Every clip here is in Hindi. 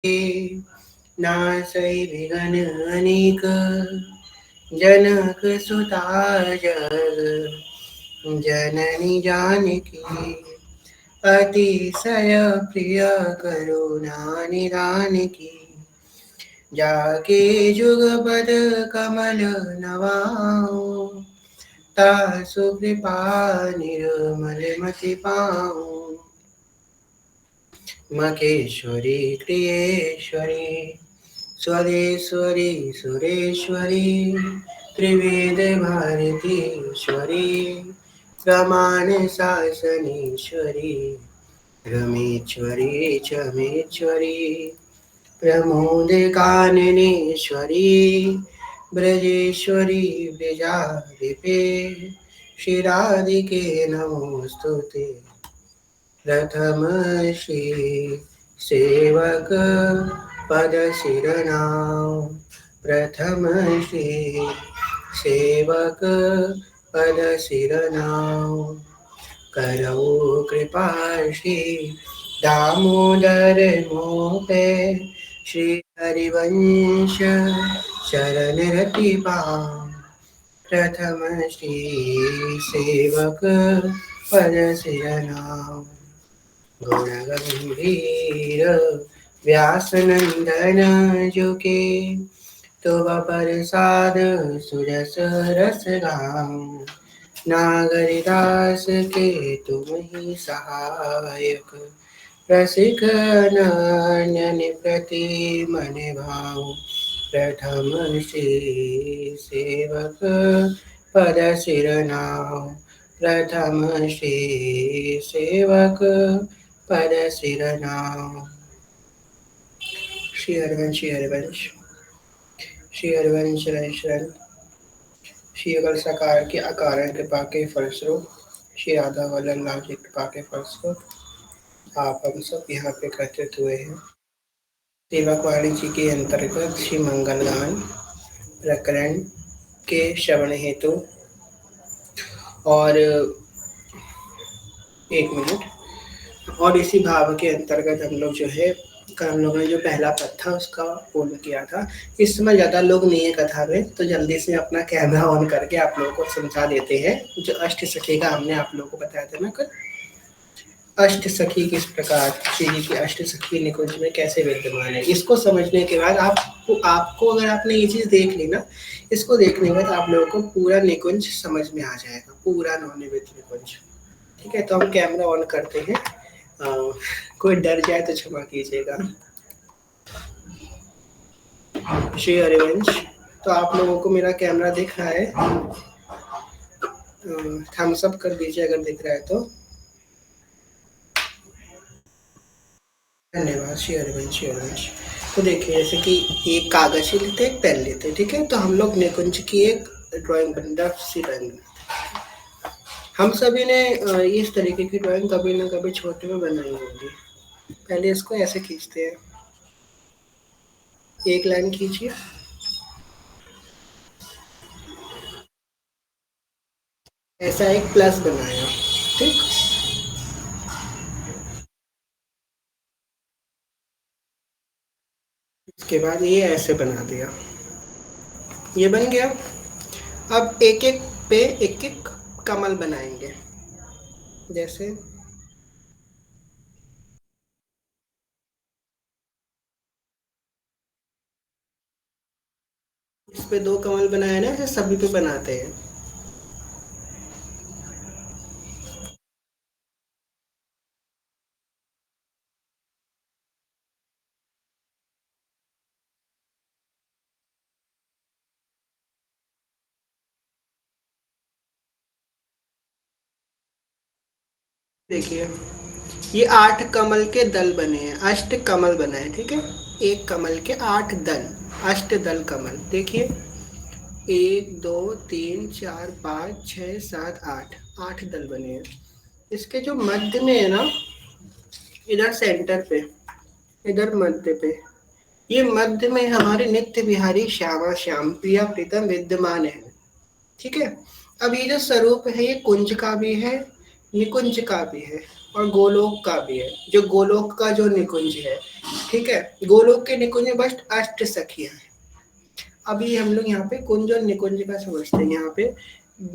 नासै विघन अनेक जनक सुता जग जननी जानकी अतिशय प्रिय करुणा निधान की जाके जुगपद कमल नवाओ तासु कृपा निर्मल मति पाऊं मखेश्वरी क्रियेश्वरी स्वदेश्वरी सुरेश्वरी त्रिवेद भारतीश्वरी प्रमाण शासनेश्वरी रमेश्वरी चमेश्वरी प्रमोद काननेश्वरी ब्रजेश्वरी ब्रजाधिपे श्रीराधिके नमोस्तुते प्रथम श्री सेवक पद शिरनाम प्रथम श्री सेवक पद शिरनाम करो कृपा श्री दामोदर मोपे श्री हरिवंश शरण रति पाम प्रथम श्री सेवक पद शिरनाम गुण गंभीर व्यासनंदन जुके तुम प्रसाद सुरस रस गाम नागरिदास के तुम ही सहायक रसिक नयन प्रति मन भाव प्रथम श्री सेवक पद शिरनाम प्रथम श्री सेवक पद शिरनाम श्री हरिवंश श्री हरिवंश श्री हरिवंश शरण श्री अगर साकार के अकारण कृपा के फलस्वरूप श्री राधा वल्लभ लाल जी कृपा के फलस्वरूप आप हम सब यहाँ पे एकत्रित हुए हैं सेवक वाणी जी के अंतर्गत श्री मंगल गान प्रकरण के श्रवण हेतु और एक मिनट और इसी भाव के अंतर्गत हम लोग जो है हम लोगों ने जो पहला पद था उसका पूर्ण किया था। इस समय ज़्यादा लोग नहीं है कथा में, तो जल्दी से अपना कैमरा ऑन करके आप लोगों को समझा देते हैं। जो अष्ट सखी का हमने आप लोगों को बताया था ना कल, अष्ट सखी किस प्रकार श्री जी की अष्ट सखी निकुंज में कैसे विद्यमान है, इसको समझने के बाद आपको अगर आपने ये चीज़ देख ली ना, इसको देखने के बाद आप लोगों को पूरा निकुंज समझ में आ जाएगा, पूरा नवनिर्मित निकुंज। ठीक है, तो हम कैमरा ऑन करते हैं। कोई डर जाए तो क्षमा कीजिएगा। श्री हरिवंश, तो आप लोगों को मेरा कैमरा दिख रहा है? थम्स अप कर दीजिए अगर दिख रहा है तो। धन्यवाद श्री हरिवंश। श्री हरिवंश, तो देखिए जैसे कि एक कागज ही लेते एक पेन लेते, ठीक है, तो हम लोग निकुंज की एक ड्राइंग बनाते। हम सभी ने इस तरीके की ड्राइंग कभी ना कभी छोटे में बनाई होगी। पहले इसको ऐसे खींचते हैं, एक लाइन खींचिए, ऐसा एक प्लस बनाया, ठीक। इसके बाद ये ऐसे बना दिया, ये बन गया। अब एक एक पे एक एक कमल बनाएंगे, जैसे इस पे 2 कमल बनाए ना, जैसे सभी पे बनाते हैं। देखिए ये 8 कमल के दल बने हैं, अष्ट कमल बना है, ठीक है। एक कमल के 8 दल, अष्ट दल कमल। देखिए 1 2 3 4 5 6 7 8, 8 दल बने हैं। इसके जो मध्य में है ना, इधर सेंटर पे, इधर मध्य पे, ये मध्य में हमारे नित्य बिहारी श्यामा श्याम प्रिया प्रीतम विद्यमान है, ठीक है। अब ये जो स्वरूप है ये कुंज का भी है, ये कुंज का भी है, और गोलोक का भी है, जो गोलोक का जो निकुंज है, ठीक है, गोलोक के निकुंज में बस अष्ट सखियां हैं। अभी हम लोग यहाँ पे कुंज और निकुंज का समझते हैं। यहाँ पे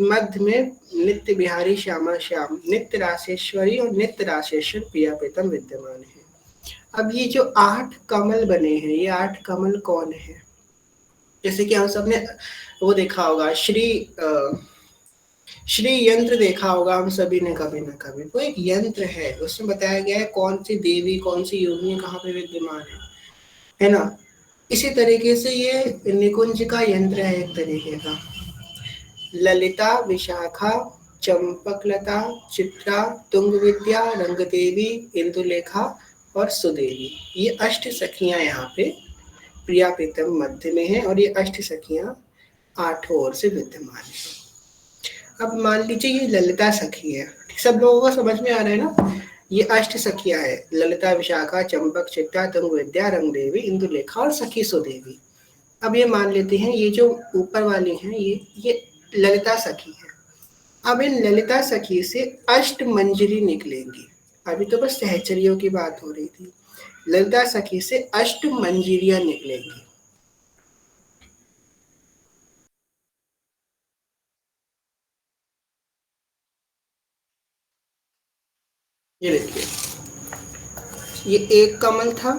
मध्य में नित्य बिहारी श्यामा श्याम, नित्य राशेश्वरी और नित्य राशेश्वर प्रिया प्रीतम विद्यमान है। अब ये जो 8 कमल बने हैं, ये 8 कमल कौन है? जैसे कि हम सबने वो देखा होगा, श्री यंत्र देखा होगा हम सभी ने कभी ना कभी। वो एक यंत्र है, उसमें बताया गया है कौन सी देवी, कौन सी योगिनी कहाँ पे विद्यमान है ना। इसी तरीके से ये निकुंज का यंत्र है एक तरीके का। ललिता, विशाखा, चंपकलता, चित्रा, तुंग विद्या, रंग देवी, इंदुलेखा और सुदेवी, ये अष्ट सखियां यहाँ पे प्रिया प्रीतम मध्य में है, और ये अष्ट सखियां 8 ओर से विद्यमान है। अब मान लीजिए ये ललिता सखी है, सब लोगों को समझ में आ रहा है ना। ये अष्ट सखियां है, ललिता, विशाखा, चंपक, चित्ता, तुंग विद्या, रंग देवी, इंदुलेखा और सखी सुदेवी। अब ये मान लेते हैं ये जो ऊपर वाली हैं, ये ललिता सखी है। अब इन ललिता सखी से अष्ट मंजरी निकलेंगी। अभी तो बस सहचरियों की बात हो रही थी, ललिता सखी से अष्ट मंजरियां निकलेंगी। ये देखिए, ये एक कमल था,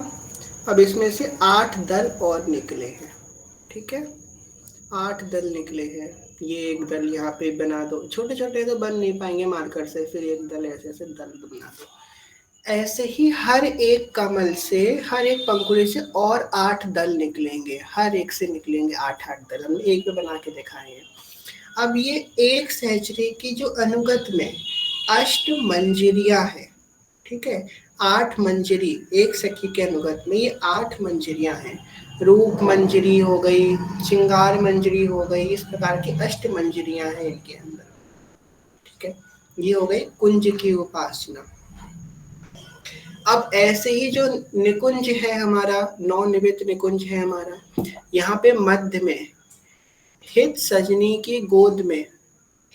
अब इसमें से 8 दल और निकले हैं, ठीक है, 8 दल निकले हैं। ये एक दल यहाँ पे बना दो, छोटे छोटे तो बन नहीं पाएंगे मार्कर से, फिर एक दल ऐसे ऐसे दल बना दो। ऐसे ही हर एक कमल से, हर एक पंखुड़ी से और 8 दल निकलेंगे, हर एक से निकलेंगे 8-8 दल, हमने एक में बना के दिखाए हैं। अब ये एक सहचरी की जो अनुगत में अष्ट मंजरियां है, ठीक है, 8 मंजरी एक सखी के अनुगत में, ये 8 मंजरियां हैं। रूप मंजरी हो गई, श्रृंगार मंजरी हो गई, इस प्रकार की अष्ट मंजरियां हैं इनके अंदर, ठीक है। ये हो गई कुंज की उपासना। अब ऐसे ही जो निकुंज है हमारा, नवनिर्मित निकुंज है हमारा, यहाँ पे मध्य में हित सजनी की गोद में,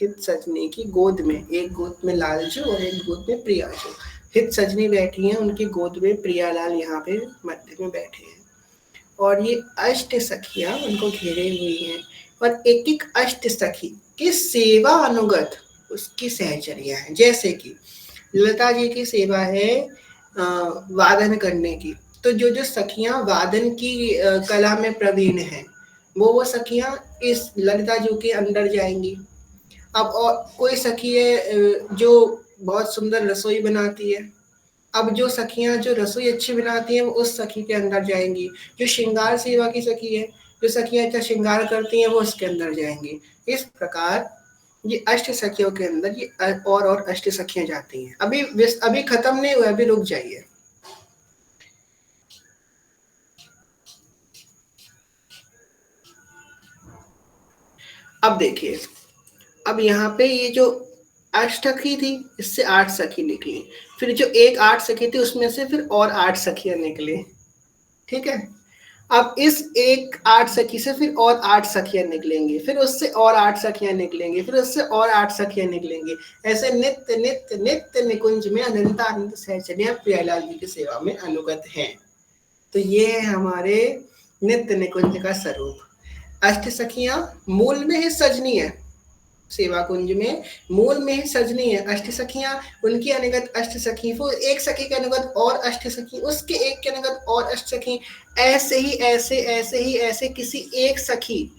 हित सजनी की गोद में, एक गोद में लालजू और एक गोद में प्रियाजू, हित सजनी बैठी हैं, उनकी गोद में प्रियालाल यहाँ पे मध्य में बैठे हैं, और ये अष्ट सखियां उनको घेरे हुई हैं, और एक एक अष्ट सखी की सेवा अनुगत उसकी सहचर्या है। जैसे कि लता जी की सेवा है वादन करने की, तो जो जो सखियां वादन की कला में प्रवीण हैं, वो सखियां इस ललिता जी के अंदर जाएंगी। अब और कोई सखी है जो बहुत सुंदर रसोई बनाती है, अब जो सखियां जो रसोई अच्छी बनाती हैं वो उस सखी के अंदर जाएंगी। जो श्रृंगार सेवा की सखी है, जो सखियां अच्छा श्रृंगार करती हैं, वो उसके अंदर जाएंगी। इस प्रकार ये अष्ट सखियों के अंदर ये और अष्ट सखियां जाती हैं। अभी खत्म नहीं हुआ, अभी रुक जाइए। अब देखिए, अब यहाँ पे ये जो अष्ट सखी थी, इससे 8 सखी निकली, फिर जो एक 8 सखी थी उसमें से फिर और 8 सखियां निकली, ठीक है। अब इस एक 8 सखी से फिर और 8 सखियां निकलेंगी, फिर उससे और 8 सखियां निकलेंगी, फिर उससे और 8 सखियां निकलेंगी। ऐसे नित्य नित्य नित्य निकुंज में अनंत अनंत सहचर्या प्रियालाल जी की सेवा में अनुगत हैं। तो ये है हमारे नित्य निकुंज का स्वरूप। अष्ट सखियां मूल में ही सजनी है, सेवा कुंज में मूल में ही सजनी है अष्ट सखियां, उनकी अनुगत अष्ट सखी, वो एक सखी के अनुगत और अष्ट सखी, उसके एक के अनुगत और अष्ट सखी, ऐसे ही ऐसे किसी एक सखी,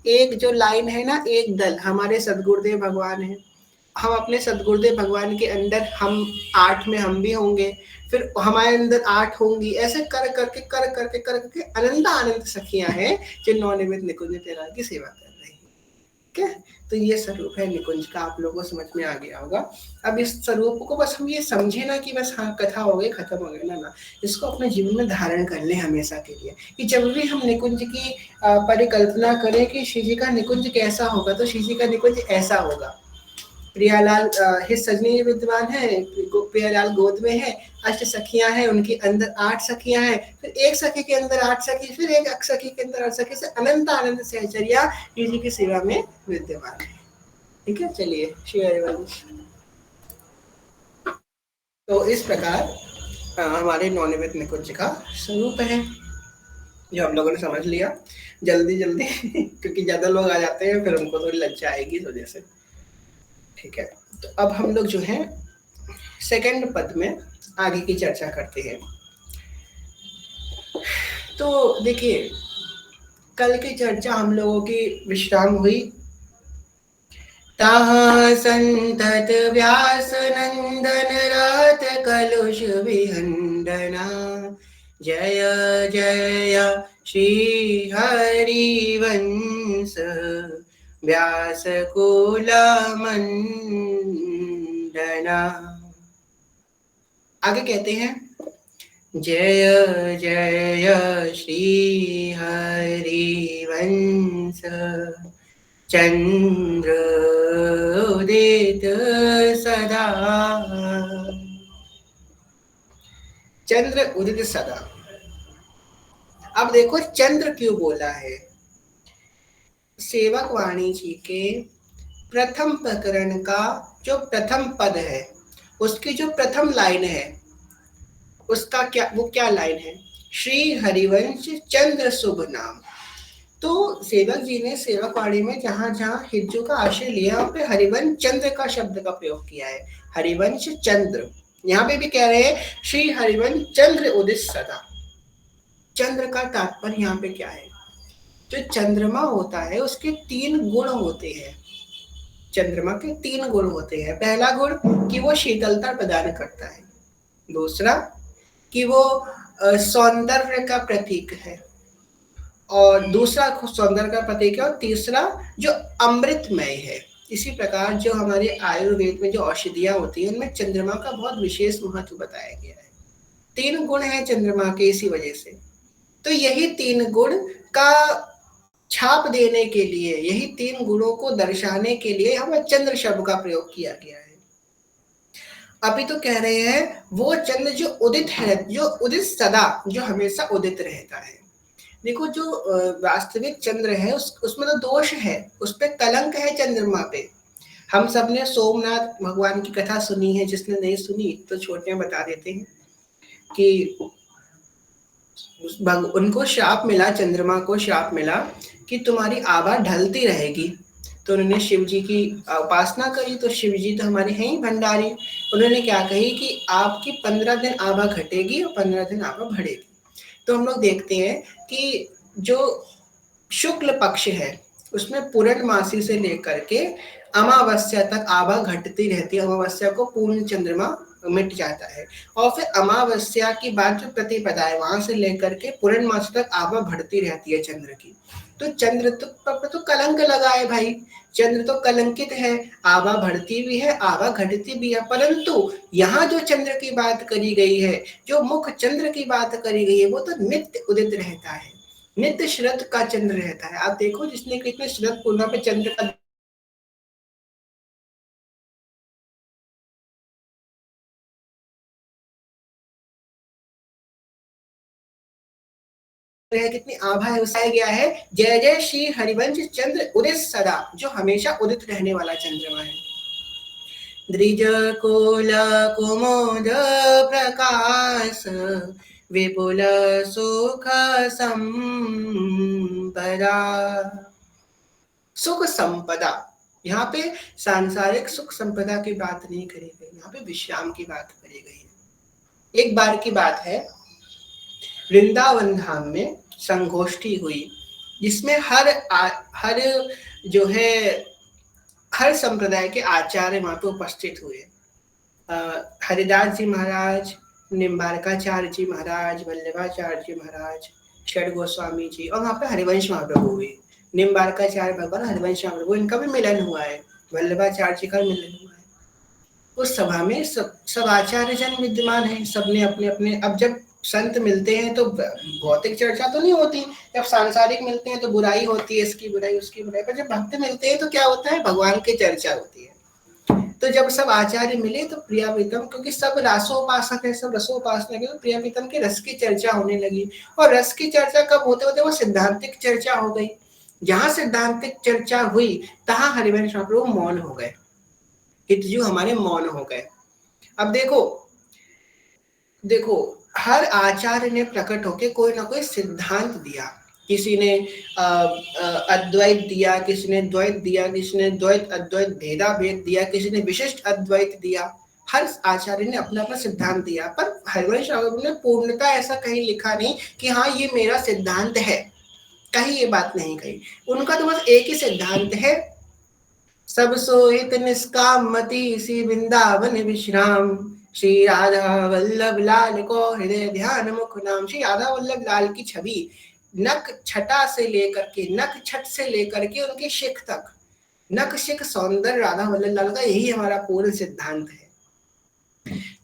एक जो लाइन है ना, एक दल हमारे सदगुरुदेव भगवान है, हम अपने सदगुरुदेव भगवान के अंदर हम 8 में हम भी होंगे, फिर हमारे अंदर 8 होंगी, ऐसे कर करके अनंत अनंत सखियां हैं जो नवनिर्मित निकुंज तेरा की सेवा कर रही हैं, ठीक है। तो ये स्वरूप है निकुंज का, आप लोगों को समझ में आ गया होगा। अब इस स्वरूप को बस हम ये समझे ना कि बस हाँ कथा हो गई खत्म हो गया, ना, इसको अपने जीवन में धारण कर ले हमेशा के लिए, कि जब भी हम निकुंज की परिकल्पना करें कि श्री जी का निकुंज कैसा होगा, तो श्री जी का निकुंज ऐसा होगा। प्रियालाल हित सजनी विद्यमान है, प्रियालाल गोद में है, अष्ट सखियां हैं, उनके अंदर 8 सखियां हैं, फिर एक सखी के अंदर 8 सखी, फिर एक सखी के अंदर 8 सखी, से अनंत आनंद सहचर्या जी की सेवा में विद्यमान है, ठीक है। चलिए श्री हरिवंश। तो इस प्रकार हमारे नौनिमित निकुंज का स्वरूप है, जो हम लोगों ने समझ लिया जल्दी जल्दी क्योंकि ज्यादा लोग आ जाते हैं फिर उनको थोड़ी लज्जा आएगी इस वजह से। ठीक है, तो अब हम लोग जो है सेकंड पद में आगे की चर्चा करते हैं। तो देखिए, कल की चर्चा हम लोगों की विश्राम हुई। ताह संतत व्यास नंदन रात कलुष विहंडना, जय जय श्री हरिवंश व्यास कुल मंडना। आगे कहते हैं, जय जय श्री हरिवंश चंद्र उदित सदा, चंद्र उदित सदा। अब देखो चंद्र क्यों बोला है। सेवक वाणी जी के प्रथम प्रकरण का जो प्रथम पद है, उसकी जो प्रथम लाइन है, उसका क्या, वो क्या लाइन है, श्री हरिवंश चंद्र शुभ नाम। तो सेवक जी ने सेवक वाणी में जहां जहां हिज्जू का आश्रय लिया वहां पे हरिवंश चंद्र का शब्द का प्रयोग किया है, हरिवंश चंद्र। यहाँ पे भी कह रहे हैं श्री हरिवंश चंद्र उदित सदा। चंद्र का तात्पर्य यहाँ पे क्या है, जो चंद्रमा होता है उसके 3 गुण होते हैं। चंद्रमा के 3 गुण होते हैं। पहला गुण कि वो शीतलता प्रदान करता है, दूसरा कि वो सौंदर्य का प्रतीक है, और दूसरा सौंदर्य का प्रतीक है, और तीसरा जो अमृतमय है। इसी प्रकार जो हमारे आयुर्वेद में जो औषधियां होती हैं उनमें चंद्रमा का बहुत विशेष महत्व बताया गया है। 3 गुण है चंद्रमा के, इसी वजह से तो यही 3 गुण का छाप देने के लिए, यही 3 गुणों को दर्शाने के लिए हमें चंद्र शब्द का प्रयोग किया गया है। अभी तो कह रहे हैं वो चंद्र जो उदित है, जो उदित सदा, जो हमेशा उदित रहता है। देखो जो वास्तविक चंद्र है उसमें तो दोष है, उस पे कलंक है चंद्रमा पे। हम सब ने सोमनाथ भगवान की कथा सुनी है, जिसने नहीं सुनी तो छोटे में बता देते हैं कि उनको श्राप मिला, चंद्रमा को श्राप मिला कि तुम्हारी आभा ढलती रहेगी। तो उन्होंने शिव जी की उपासना करी, तो शिव जी तो हमारे हैं ही भंडारी। उन्होंने क्या कही कि आपकी 15 दिन आभा घटेगी और 15 दिन आभा बढ़ेगी। तो हम लोग देखते हैं कि जो शुक्ल पक्ष है उसमें पूर्णमासी से लेकर के अमावस्या तक आभा घटती रहती है। अमावस्या को पूर्ण चंद्रमा मिट जाता है, और फिर अमावस्या की बाद जो प्रतिपदा है वहां से लेकर के पूर्णमासी तक आभा बढ़ती रहती है चंद्र की। तो चंद्र तो कलंक लगा है भाई, चंद्र तो कलंकित है, आभा बढ़ती भी है आभा घटती भी है। परंतु यहाँ जो चंद्र की बात करी गई है, जो मुख चंद्र की बात करी गई है, वो तो नित्य उदित रहता है, नित्य शरद का चंद्र रहता है। आप देखो जिसने कितने शरद पूर्णिमा पे चंद्र का है, कितनी आभा है, उसाया गया है जय जय श्री हरिवंश चंद्र उदित सदा, जो हमेशा उदित रहने वाला चंद्रमा है। द्विज कुल कुमुद प्रकाश विपुल सुख संपदा। सुख संपदा, यहाँ पे सांसारिक सुख संपदा की बात नहीं करी गई, यहाँ पे विश्राम की बात करी गई है। एक बार की बात है, वृंदावन धाम में संगोष्ठी हुई जिसमें हर जो है हर संप्रदाय के आचार्य वहां पे उपस्थित हुए। हरिदास जी महाराज, निम्बारकाचार्य जी महाराज, वल्लभाचार्य जी महाराज, षड गोस्वामी जी, और वहां पे हरिवंश महाप्रभु हुए। निम्बारकाचार्य भगवान, हरिवंश महाप्रभु, इनका भी मिलन हुआ है, वल्लभाचार्य जी का मिलन हुआ है। उस सभा में सब आचार्य जन विद्यमान है, सबने अपने अपने, अब जब संत मिलते हैं तो भौतिक चर्चा तो नहीं होती, जब सांसारिक मिलते हैं तो बुराई होती है, इसकी बुराई उसकी बुराई, पर जब भक्त मिलते हैं तो क्या होता है, भगवान की चर्चा होती है। तो जब सब आचार्य मिले तो प्रिया प्रीतम, क्योंकि सब रासोपासक है, सब रसोपासक है, तो प्रिया प्रीतम की रस की चर्चा होने लगी। और रस की चर्चा कब होते होते वो सिद्धांतिक चर्चा हो गई। जहां सिद्धांतिक चर्चा हुई तहां हरिवंश महाप्रभु मौन हो गए, हितजू हमारे मौन हो गए। अब देखो देखो, हर आचार्य ने प्रकट होके कोई ना कोई सिद्धांत दिया। किसी ने अद्वैत दिया, किसी ने द्वैत दिया, किसी ने द्वैत अद्वैत भेदा भेद दिया, किसी ने विशिष्ट अद्वैत दिया। हर आचार्य ने अपना अपना सिद्धांत दिया, पर हरिवंश राघव ने पूर्णता ऐसा कहीं लिखा नहीं कि हाँ ये मेरा सिद्धांत है, कहीं ये बात नहीं कही। उनका तो बस एक ही सिद्धांत है, सब सोहित निष्काम मति सी वृंदावन विश्राम, श्री राधा वल्लभ लाल को हृदय ध्यान मुख नाम। श्री राधा वल्लभ लाल की छवि नक छटा से लेकर के, नक छट से लेकर के उनके शिख तक, नक शिख सौंदर्य राधा वल्लभ लाल का, यही हमारा पूर्ण सिद्धांत है।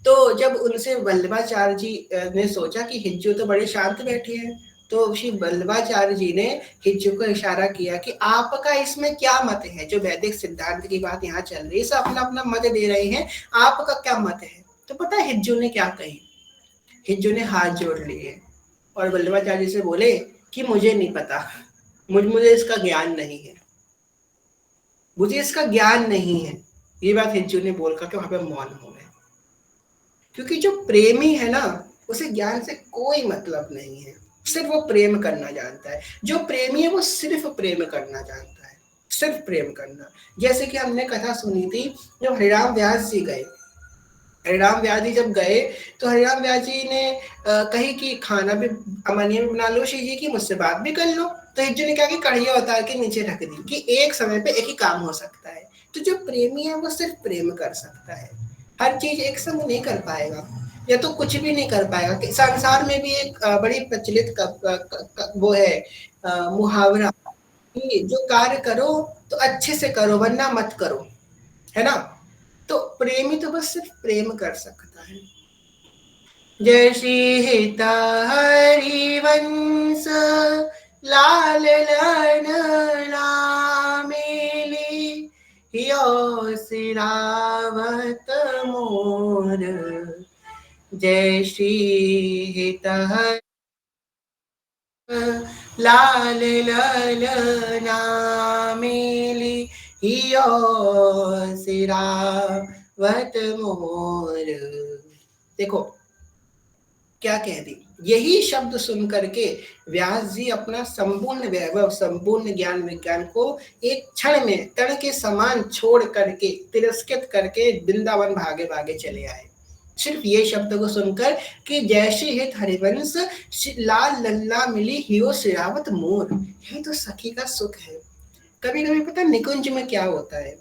तो जब उनसे वल्लभाचार्य जी ने सोचा कि हिज्जू तो बड़े शांत बैठे हैं, तो श्री वल्लभाचार्य जी ने हिज्जू को इशारा किया कि आपका इसमें क्या मत है, जो वैदिक सिद्धांत की बात यहाँ चल रही है, सब अपना अपना मत दे रहे हैं, आपका क्या मत है। तो पता है हिज्जू ने क्या कही, हिज्जू ने हाथ जोड़ लिए और वल्लभाचार्य जी से बोले कि मुझे नहीं पता, मुझे इसका ज्ञान नहीं है, मुझे इसका ज्ञान नहीं है। ये बात हिज्जू ने बोलकर के वहां पे मौन हो गए, क्योंकि जो प्रेमी है ना, उसे ज्ञान से कोई मतलब नहीं है, सिर्फ वो प्रेम करना जानता है। जो प्रेमी है वो सिर्फ प्रेम करना जानता है, सिर्फ प्रेम करना। जैसे कि हमने कथा सुनी थी, जब हरिराम व्यास जी गए, हरिराम व्यास जी जब गए तो हरिराम व्यास जी ने कही कि खाना भी अमनिया भी बना लो श्री जी की, मुझसे बात भी कर लो। तो हिज्जू ने कहा कि कढ़िया उतार के नीचे रख दी कि एक समय पे एक ही काम हो सकता है। तो जो प्रेमी है वो सिर्फ प्रेम कर सकता है, हर चीज एक संग नहीं कर पाएगा, या तो कुछ भी नहीं कर पाएगा। कि संसार में भी एक बड़ी प्रचलित वो है मुहावरा कि जो कार्य करो तो अच्छे से करो वरना मत करो, है ना। तो प्रेमी तो बस सिर्फ प्रेम कर सकता है। जय श्री हिता हरिवंश लाल लन लामेली, यो सिरावत मोर। जय श्री हित लाल लन नामेली, हियो सिरावत मोर। देखो क्या कह दी, यही शब्द सुन करके व्यास जी अपना संपूर्ण वैभव, संपूर्ण ज्ञान विज्ञान को एक क्षण में तण के समान छोड़ करके, तिरस्कृत करके वृंदावन भागे भागे चले आए, सिर्फ ये शब्द को सुनकर कि जैसे हित हरिवंश लाल लल्ला मिली हियो सिरावत मोर। ये तो सखी का सुख है। कभी कभी पता निकुंज में क्या होता है,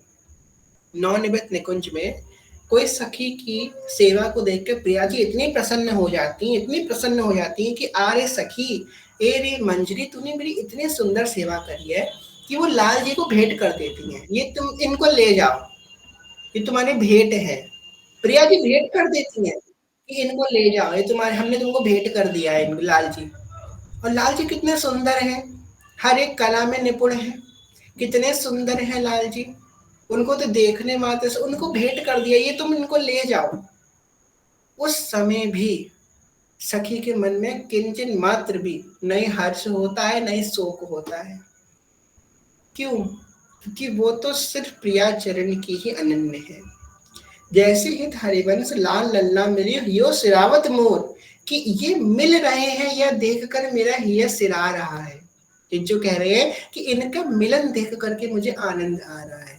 नवनिर्मित निकुंज में कोई सखी की सेवा को देख के प्रिया जी इतनी प्रसन्न हो जाती हैं, इतनी प्रसन्न हो जाती हैं कि अरे सखी, ए रे मंजरी, तूने मेरी इतनी सुंदर सेवा करी है कि वो लाल जी को भेंट कर देती हैं, ये तुम इनको ले जाओ, ये तुम्हारी भेंट है। प्रिया जी भेंट कर देती हैं कि इनको ले जाओ, ये तुम्हारे, हमने तुमको भेंट कर दिया है लाल जी। और लाल जी कितने सुंदर हैं, हर एक कला में निपुण हैं, कितने सुंदर हैं लाल जी, उनको तो देखने मात्र से उनको भेंट कर दिया, ये तुम इनको ले जाओ। उस समय भी सखी के मन में किंचन मात्र भी नहीं हर्ष होता है, नहीं शोक होता है। क्यों? क्योंकि वो तो सिर्फ प्रिया चरण की ही अनन्य है। जैसे हित हरिवंश लाल लल्ला मिली हियो सिरावत मोर, कि ये मिल रहे हैं यह देखकर मेरा हिय सिरा रहा है। ये जो कह रहे हैं कि इनका मिलन देख करके मुझे आनंद आ रहा है।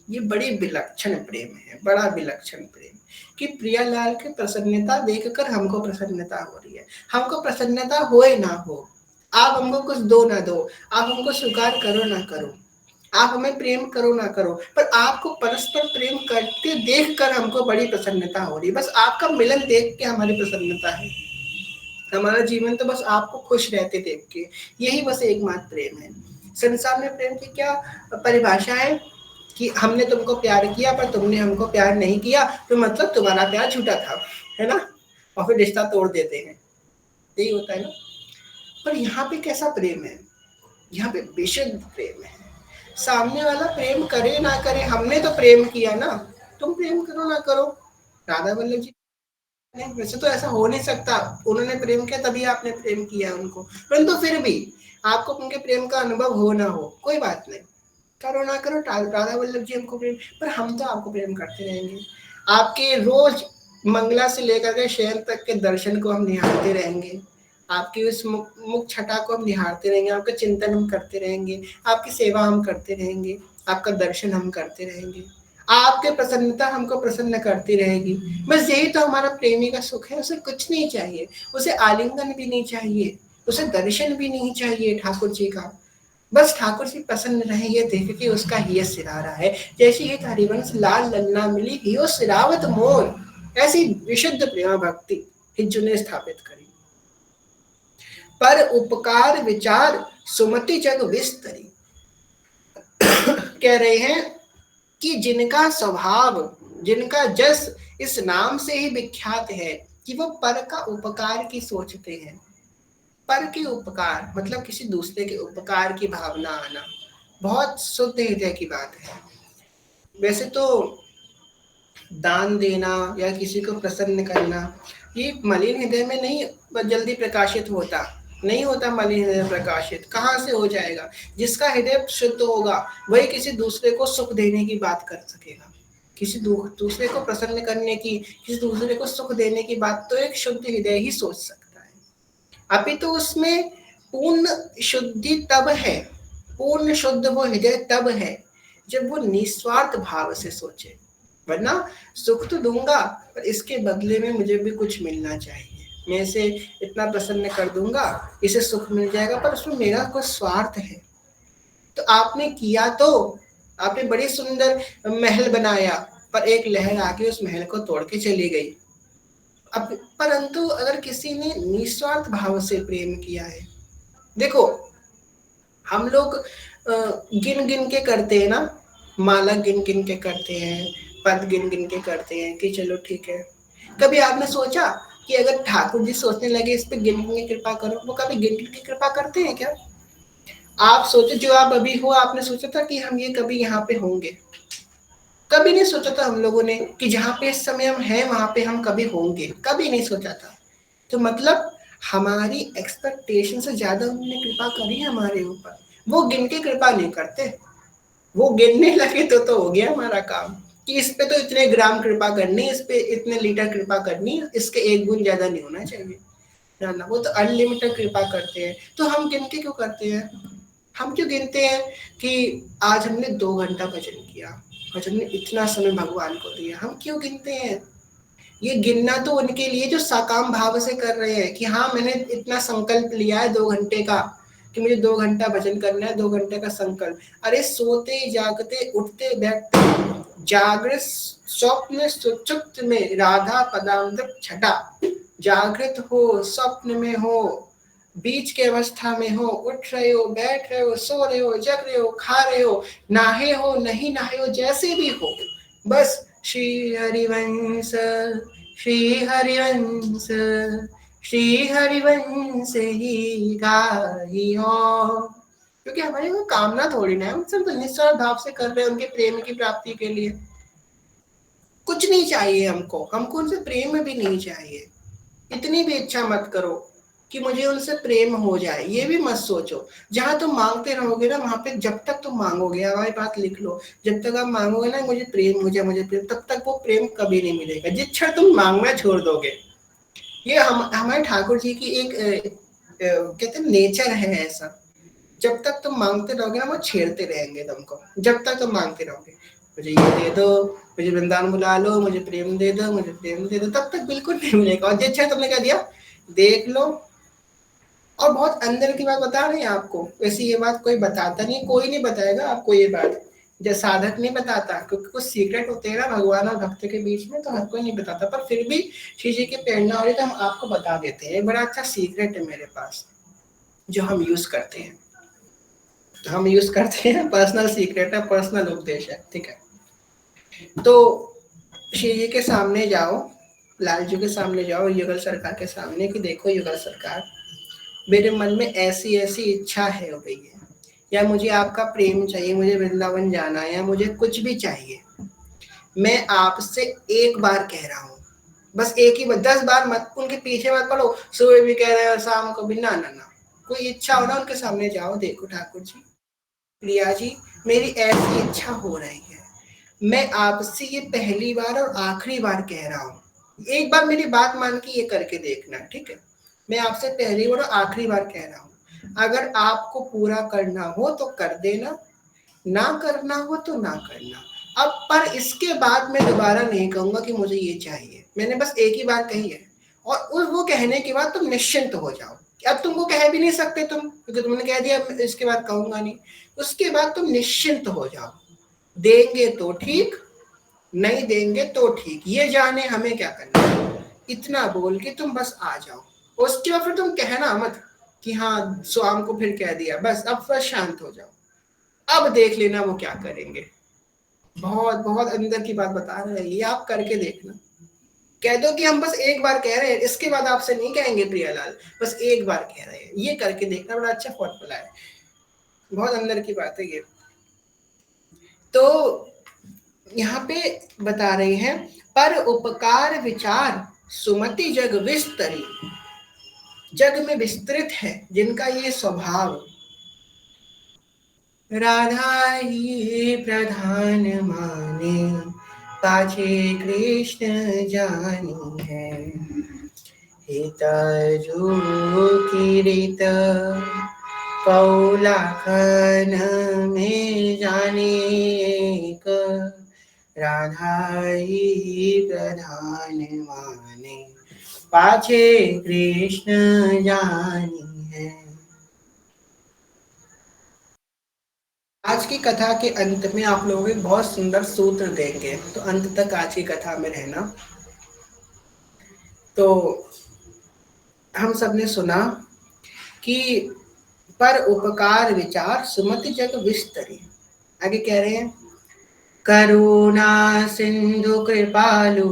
ये बड़ी विलक्षण प्रेम है, बड़ा विलक्षण प्रेम, कि प्रियालाल की प्रसन्नता देखकर हमको प्रसन्नता हो रही है। हमको प्रसन्नता हो या ना हो, आप हमको कुछ दो ना दो, आप हमको स्वीकार करो ना करो, आप हमें प्रेम करो ना करो, पर आपको परस्पर प्रेम करते देख कर हमको बड़ी प्रसन्नता हो रही है। बस आपका मिलन देख के हमारी प्रसन्नता है, हमारा जीवन तो बस आपको खुश रहते देख के, यही बस एकमात्र प्रेम है। संसार में प्रेम की क्या परिभाषा है कि हमने तुमको प्यार किया पर तुमने हमको प्यार नहीं किया, तो मतलब तुम्हारा प्यार झूठा था, है ना, और फिर रिश्ता तोड़ देते हैं, यही होता है ना। पर यहाँ पे कैसा प्रेम है, यहाँ पे विशुद्ध प्रेम है। सामने वाला प्रेम करे ना करे, हमने तो प्रेम किया ना, तुम प्रेम करो ना करो। राधा वल्लभ जी नहीं, वैसे तो ऐसा हो नहीं सकता, उन्होंने प्रेम किया तभी आपने प्रेम किया उनको, परंतु फिर भी आपको उनके प्रेम का अनुभव हो ना हो, कोई बात नहीं, करो ना करो, राधा वल्लभ जी हमको प्रेम, पर हम तो आपको प्रेम करते रहेंगे। आपके रोज मंगला से लेकर के शयन तक के दर्शन को हम निहारते रहेंगे, आपकी उस मुख छटा को हम निहारते रहेंगे, आपका चिंतन हम करते रहेंगे, आपकी सेवा हम करते रहेंगे, आपका दर्शन हम करते रहेंगे, आपके प्रसन्नता हमको प्रसन्न करती रहेगी। बस यही तो हमारा प्रेमी का सुख है। उसे कुछ नहीं चाहिए, उसे आलिंगन भी नहीं चाहिए, उसे दर्शन भी नहीं चाहिए ठाकुर जी का। बस ठाकुर जी प्रसन्न रहे ये देख के उसका ही सिरारा है। जैसी ही हरिवंश लाल लन्ना मिली ही वो सिरावत मोर, ऐसी विशुद्ध प्रेमा भक्ति हिज्जू ने स्थापित करी। पर उपकार विचार सुमति जग विस्तरी। कह रहे हैं कि जिनका स्वभाव, जिनका जस इस नाम से ही विख्यात है कि वो पर का उपकार की सोचते हैं। पर के उपकार मतलब किसी दूसरे के उपकार की भावना आना बहुत शुद्ध हृदय की बात है। वैसे तो दान देना या किसी को प्रसन्न करना ये मलिन हृदय में नहीं जल्दी प्रकाशित होता, नहीं होता मलिन हृदय प्रकाशित। कहाँ से हो जाएगा? जिसका हृदय शुद्ध होगा वही किसी दूसरे को सुख देने की बात कर सकेगा, किसी दूसरे को प्रसन्न करने की, किसी दूसरे को सुख देने की बात तो एक शुद्ध हृदय ही सोच सकता है। अभी तो उसमें पूर्ण शुद्धि तब है, पूर्ण शुद्ध वो हृदय तब है जब वो निस्वार्थ भाव से सोचे। वरना सुख तो दूंगा पर इसके बदले में मुझे भी कुछ मिलना चाहिए, मैं इसे इतना प्रसन्न कर दूंगा, इसे सुख मिल जाएगा, पर उसमें मेरा कोई स्वार्थ है। तो आपने किया तो आपने बड़ी सुंदर महल बनाया, पर एक लहर आके उस महल को तोड़ के चली गई। अब परंतु अगर किसी ने निस्वार्थ भाव से प्रेम किया है, देखो हम लोग गिन गिन के करते हैं ना, माला गिन गिन के करते हैं, पद गिन गिन के करते हैं कि चलो ठीक है। कभी आपने सोचा कि अगर ठाकुर जी सोचने लगे इस पे गिन गिन के कृपा करो, वो कभी गिन गिन के कृपा करते हैं क्या? आप सोचो जो आप अभी हो, आपने सोचा था कि हम ये कभी यहाँ पे होंगे? कभी नहीं सोचा था हम लोगों ने कि जहाँ पे इस समय हम हैं वहां पे हम कभी होंगे, कभी नहीं सोचा था। तो मतलब हमारी एक्सपेक्टेशन से ज्यादा उन्होंने कृपा करी हमारे ऊपर। वो गिन के कृपा नहीं करते, वो गिनने लगे तो हो गया हमारा काम कि इस पे तो इतने ग्राम कृपा करनी, इस पे इतने लीटर कृपा करनी, इसके एक गुण ज्यादा नहीं होना चाहिए ना। वो तो अनलिमिटेड कृपा करते हैं। तो हम गिन के क्यों करते हैं? हम क्यों गिनते हैं कि आज हमने 2 घंटा भजन किया, आज हमने इतना समय भगवान को दिया? हम क्यों गिनते हैं? ये गिनना तो उनके लिए जो साकाम भाव से कर रहे हैं कि हाँ मैंने इतना संकल्प लिया है 2 घंटे का, कि मुझे 2 घंटा भजन करना है, 2 घंटे का संकल्प। अरे सोते जागते उठते बैठते जागृत स्वप्न सुचुप्त में राधा पदामृत छटा, जागृत हो स्वप्न में हो बीच के अवस्था में हो, उठ रहे हो बैठ रहे हो सो रहे हो जग रहे हो खा रहे हो नहाए हो नहीं नहाए हो, जैसे भी हो बस श्री हरिवंश श्री हरिवंश श्री हरिवंश ही गाही हो। क्योंकि हमारी कोई कामना थोड़ी ना है, हम सिर्फ निस्वार्थ भाव से कर रहे हैं उनके प्रेम की प्राप्ति के लिए। कुछ नहीं चाहिए हमको उनसे प्रेम भी नहीं चाहिए। इतनी भी इच्छा मत करो कि मुझे उनसे प्रेम हो जाए, ये भी मत सोचो। जहां तुम मांगते रहोगे ना वहां पे जब तक तुम मांगोगे, हमारी बात लिख लो, जब तक आप मांगोगे ना मुझे प्रेम हो जाए मुझे प्रेम, तब तक वो प्रेम कभी नहीं मिलेगा। जिस क्षण तुम मांगना छोड़ दोगे, ये हमारे ठाकुर जी की एक कहते हैं नेचर है ऐसा। जब तक तुम मांगते रहोगे ना वो छेड़ते रहेंगे तुमको, जब तक तुम मांगते रहोगे मुझे ये दे दो, मुझे वृंदावन बुला लो, मुझे प्रेम दे दो, मुझे प्रेम दे दो, तब तक बिल्कुल नहीं मिलेगा। और जिस तुमने कह दिया देख लो। और बहुत अंदर की बात बता रहे हैं आपको, वैसे ये बात कोई बताता नहीं, कोई नहीं बताएगा आपको ये बात, जब साधक नहीं बताता, क्योंकि कुछ सीक्रेट होते हैं ना भगवान और भक्त के बीच में, तो हर कोई नहीं बताता। पर फिर भी श्री जी की प्रेरणा हो रही तो हम आपको बता देते हैं। बड़ा अच्छा सीक्रेट है मेरे पास जो हम यूज करते हैं, पर्सनल सीक्रेट है, पर्सनल उपदेश है, ठीक है। तो श्री जी के सामने जाओ, लाल जी के सामने जाओ, युगल सरकार के सामने कि देखो युगल सरकार, मेरे मन में ऐसी ऐसी इच्छा है हो गई है, या मुझे आपका प्रेम चाहिए, मुझे वृंदावन जाना है, या मुझे कुछ भी चाहिए। मैं आपसे एक बार कह रहा हूँ, बस एक ही बार, 10 बार मत उनके पीछे मत पड़ो, सुबह भी कह रहे हैं शाम को भी, ना ना ना। कोई इच्छा हो ना उनके सामने जाओ, देखो ठाकुर जी, प्रिया जी, मेरी ऐसी इच्छा हो रही है, मैं आपसे ये पहली बार और आखिरी बार कह रहा हूँ, एक बार मेरी बात मान के ये करके देखना, ठीक है? मैं आपसे पहली और आखिरी बार कह रहा हूँ, अगर आपको पूरा करना हो तो कर देना, ना करना हो तो ना करना। अब पर इसके बाद मैं दोबारा नहीं कहूंगा कि मुझे ये चाहिए, मैंने बस एक ही बार कही है। और उस वो कहने के बाद तुम निश्चिंत हो जाओ। अब तुमको कह भी नहीं सकते तुम, क्योंकि तुमने कह दिया इसके बाद कहूंगा नहीं। उसके बाद तुम निश्चिंत हो जाओ, देंगे तो ठीक, नहीं देंगे तो ठीक, ये जाने हमें क्या करना है। इतना बोल के तुम बस आ जाओ। उसके बाद फिर तुम कहना मत कि हाँ स्वाम को फिर कह दिया, बस अब बस शांत हो जाओ। अब देख लेना वो क्या करेंगे। बहुत बहुत अंदर की बात बता रहे हैं, ये आप करके देखना। कह दो कि हम बस एक बार कह रहे हैं, इसके बाद आपसे नहीं कहेंगे प्रियालाल, बस एक बार कह रहे हैं। ये करके देखना, बड़ा अच्छा फॉर्मूला है, बहुत अंदर की बात है ये। तो यहाँ पे बता रहे हैं, पर उपकार विचार सुमति जग विस्तरी, जग में विस्तृत है जिनका ये स्वभाव। राधा ही प्रधान माने, पाछे कृष्ण जानी है। हित जो किरीत कौलाखन में जाने एक, राधा ही प्रधान माने, पाछे कृष्ण जानी है। आज की कथा के अंत में आप लोगों को बहुत सुंदर सूत्र देंगे, तो अंत तक आज की कथा में रहना। तो हम सबने सुना कि पर उपकार विचार सुमति जग विस्तरी। आगे कह रहे हैं, करुणा सिंधु कृपालु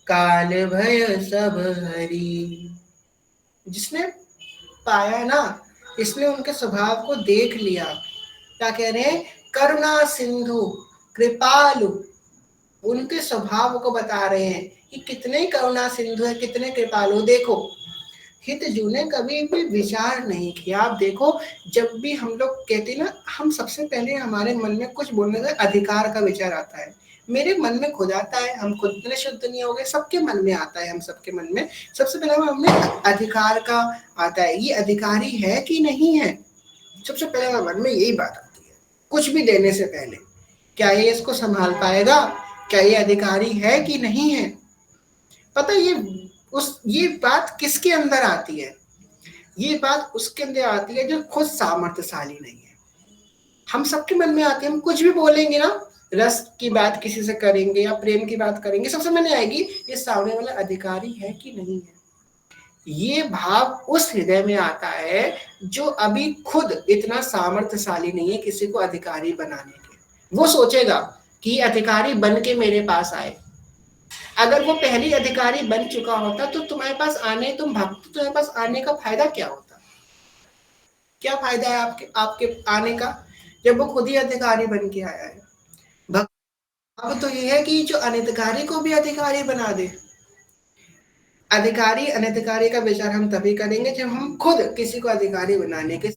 काल भय सब हरी। जिसने पाया ना, इसने उनके स्वभाव को देख लिया। क्या कह रहे हैं? करुणा सिंधु कृपालु, उनके स्वभाव को बता रहे हैं कि कितने करुणा सिंधु है, कितने कृपालु। देखो, हित जू ने कभी भी विचार नहीं किया। आप देखो, जब भी हम लोग कहते ना, हम सबसे पहले हमारे मन में कुछ बोलने का अधिकार का विचार आता है। मेरे मन में खुद आता है, हम खुद इतने शुद्ध नहीं हो गए, सबके मन में आता है। हम सबके मन में सबसे पहले हमें अधिकार का आता है, ये अधिकारी है कि नहीं है। सबसे पहले हमारे मन में यही बात आती है, कुछ भी देने से पहले। क्या ये इसको संभाल पाएगा, क्या ये अधिकारी है कि नहीं है। पता ये बात किसके अंदर आती है? ये बात उसके अंदर आती है जो खुद सामर्थ्यशाली नहीं है। हम सबके मन में आती है, हम कुछ भी बोलेंगे ना, रस की बात किसी से करेंगे या प्रेम की बात करेंगे, सबसे मन में आएगी ये सामने वाला अधिकारी है कि नहीं है। ये भाव उस हृदय में आता है जो अभी खुद इतना सामर्थ्यशाली नहीं है किसी को अधिकारी बनाने के। वो सोचेगा कि अधिकारी बन के मेरे पास आए। अगर वो पहली अधिकारी बन चुका होता तो तुम्हारे पास आने, तुम भक्त, तुम्हारे पास आने का फायदा क्या होता? क्या फायदा है आपके आपके आने का, जब वो खुद ही अधिकारी बन के आया है। भक्त अब तो ये है कि जो अनधिकारी को भी अधिकारी बना दे। अधिकारी अनधिकारी का विचार हम तभी करेंगे जब हम खुद किसी को अधिकारी बनाने के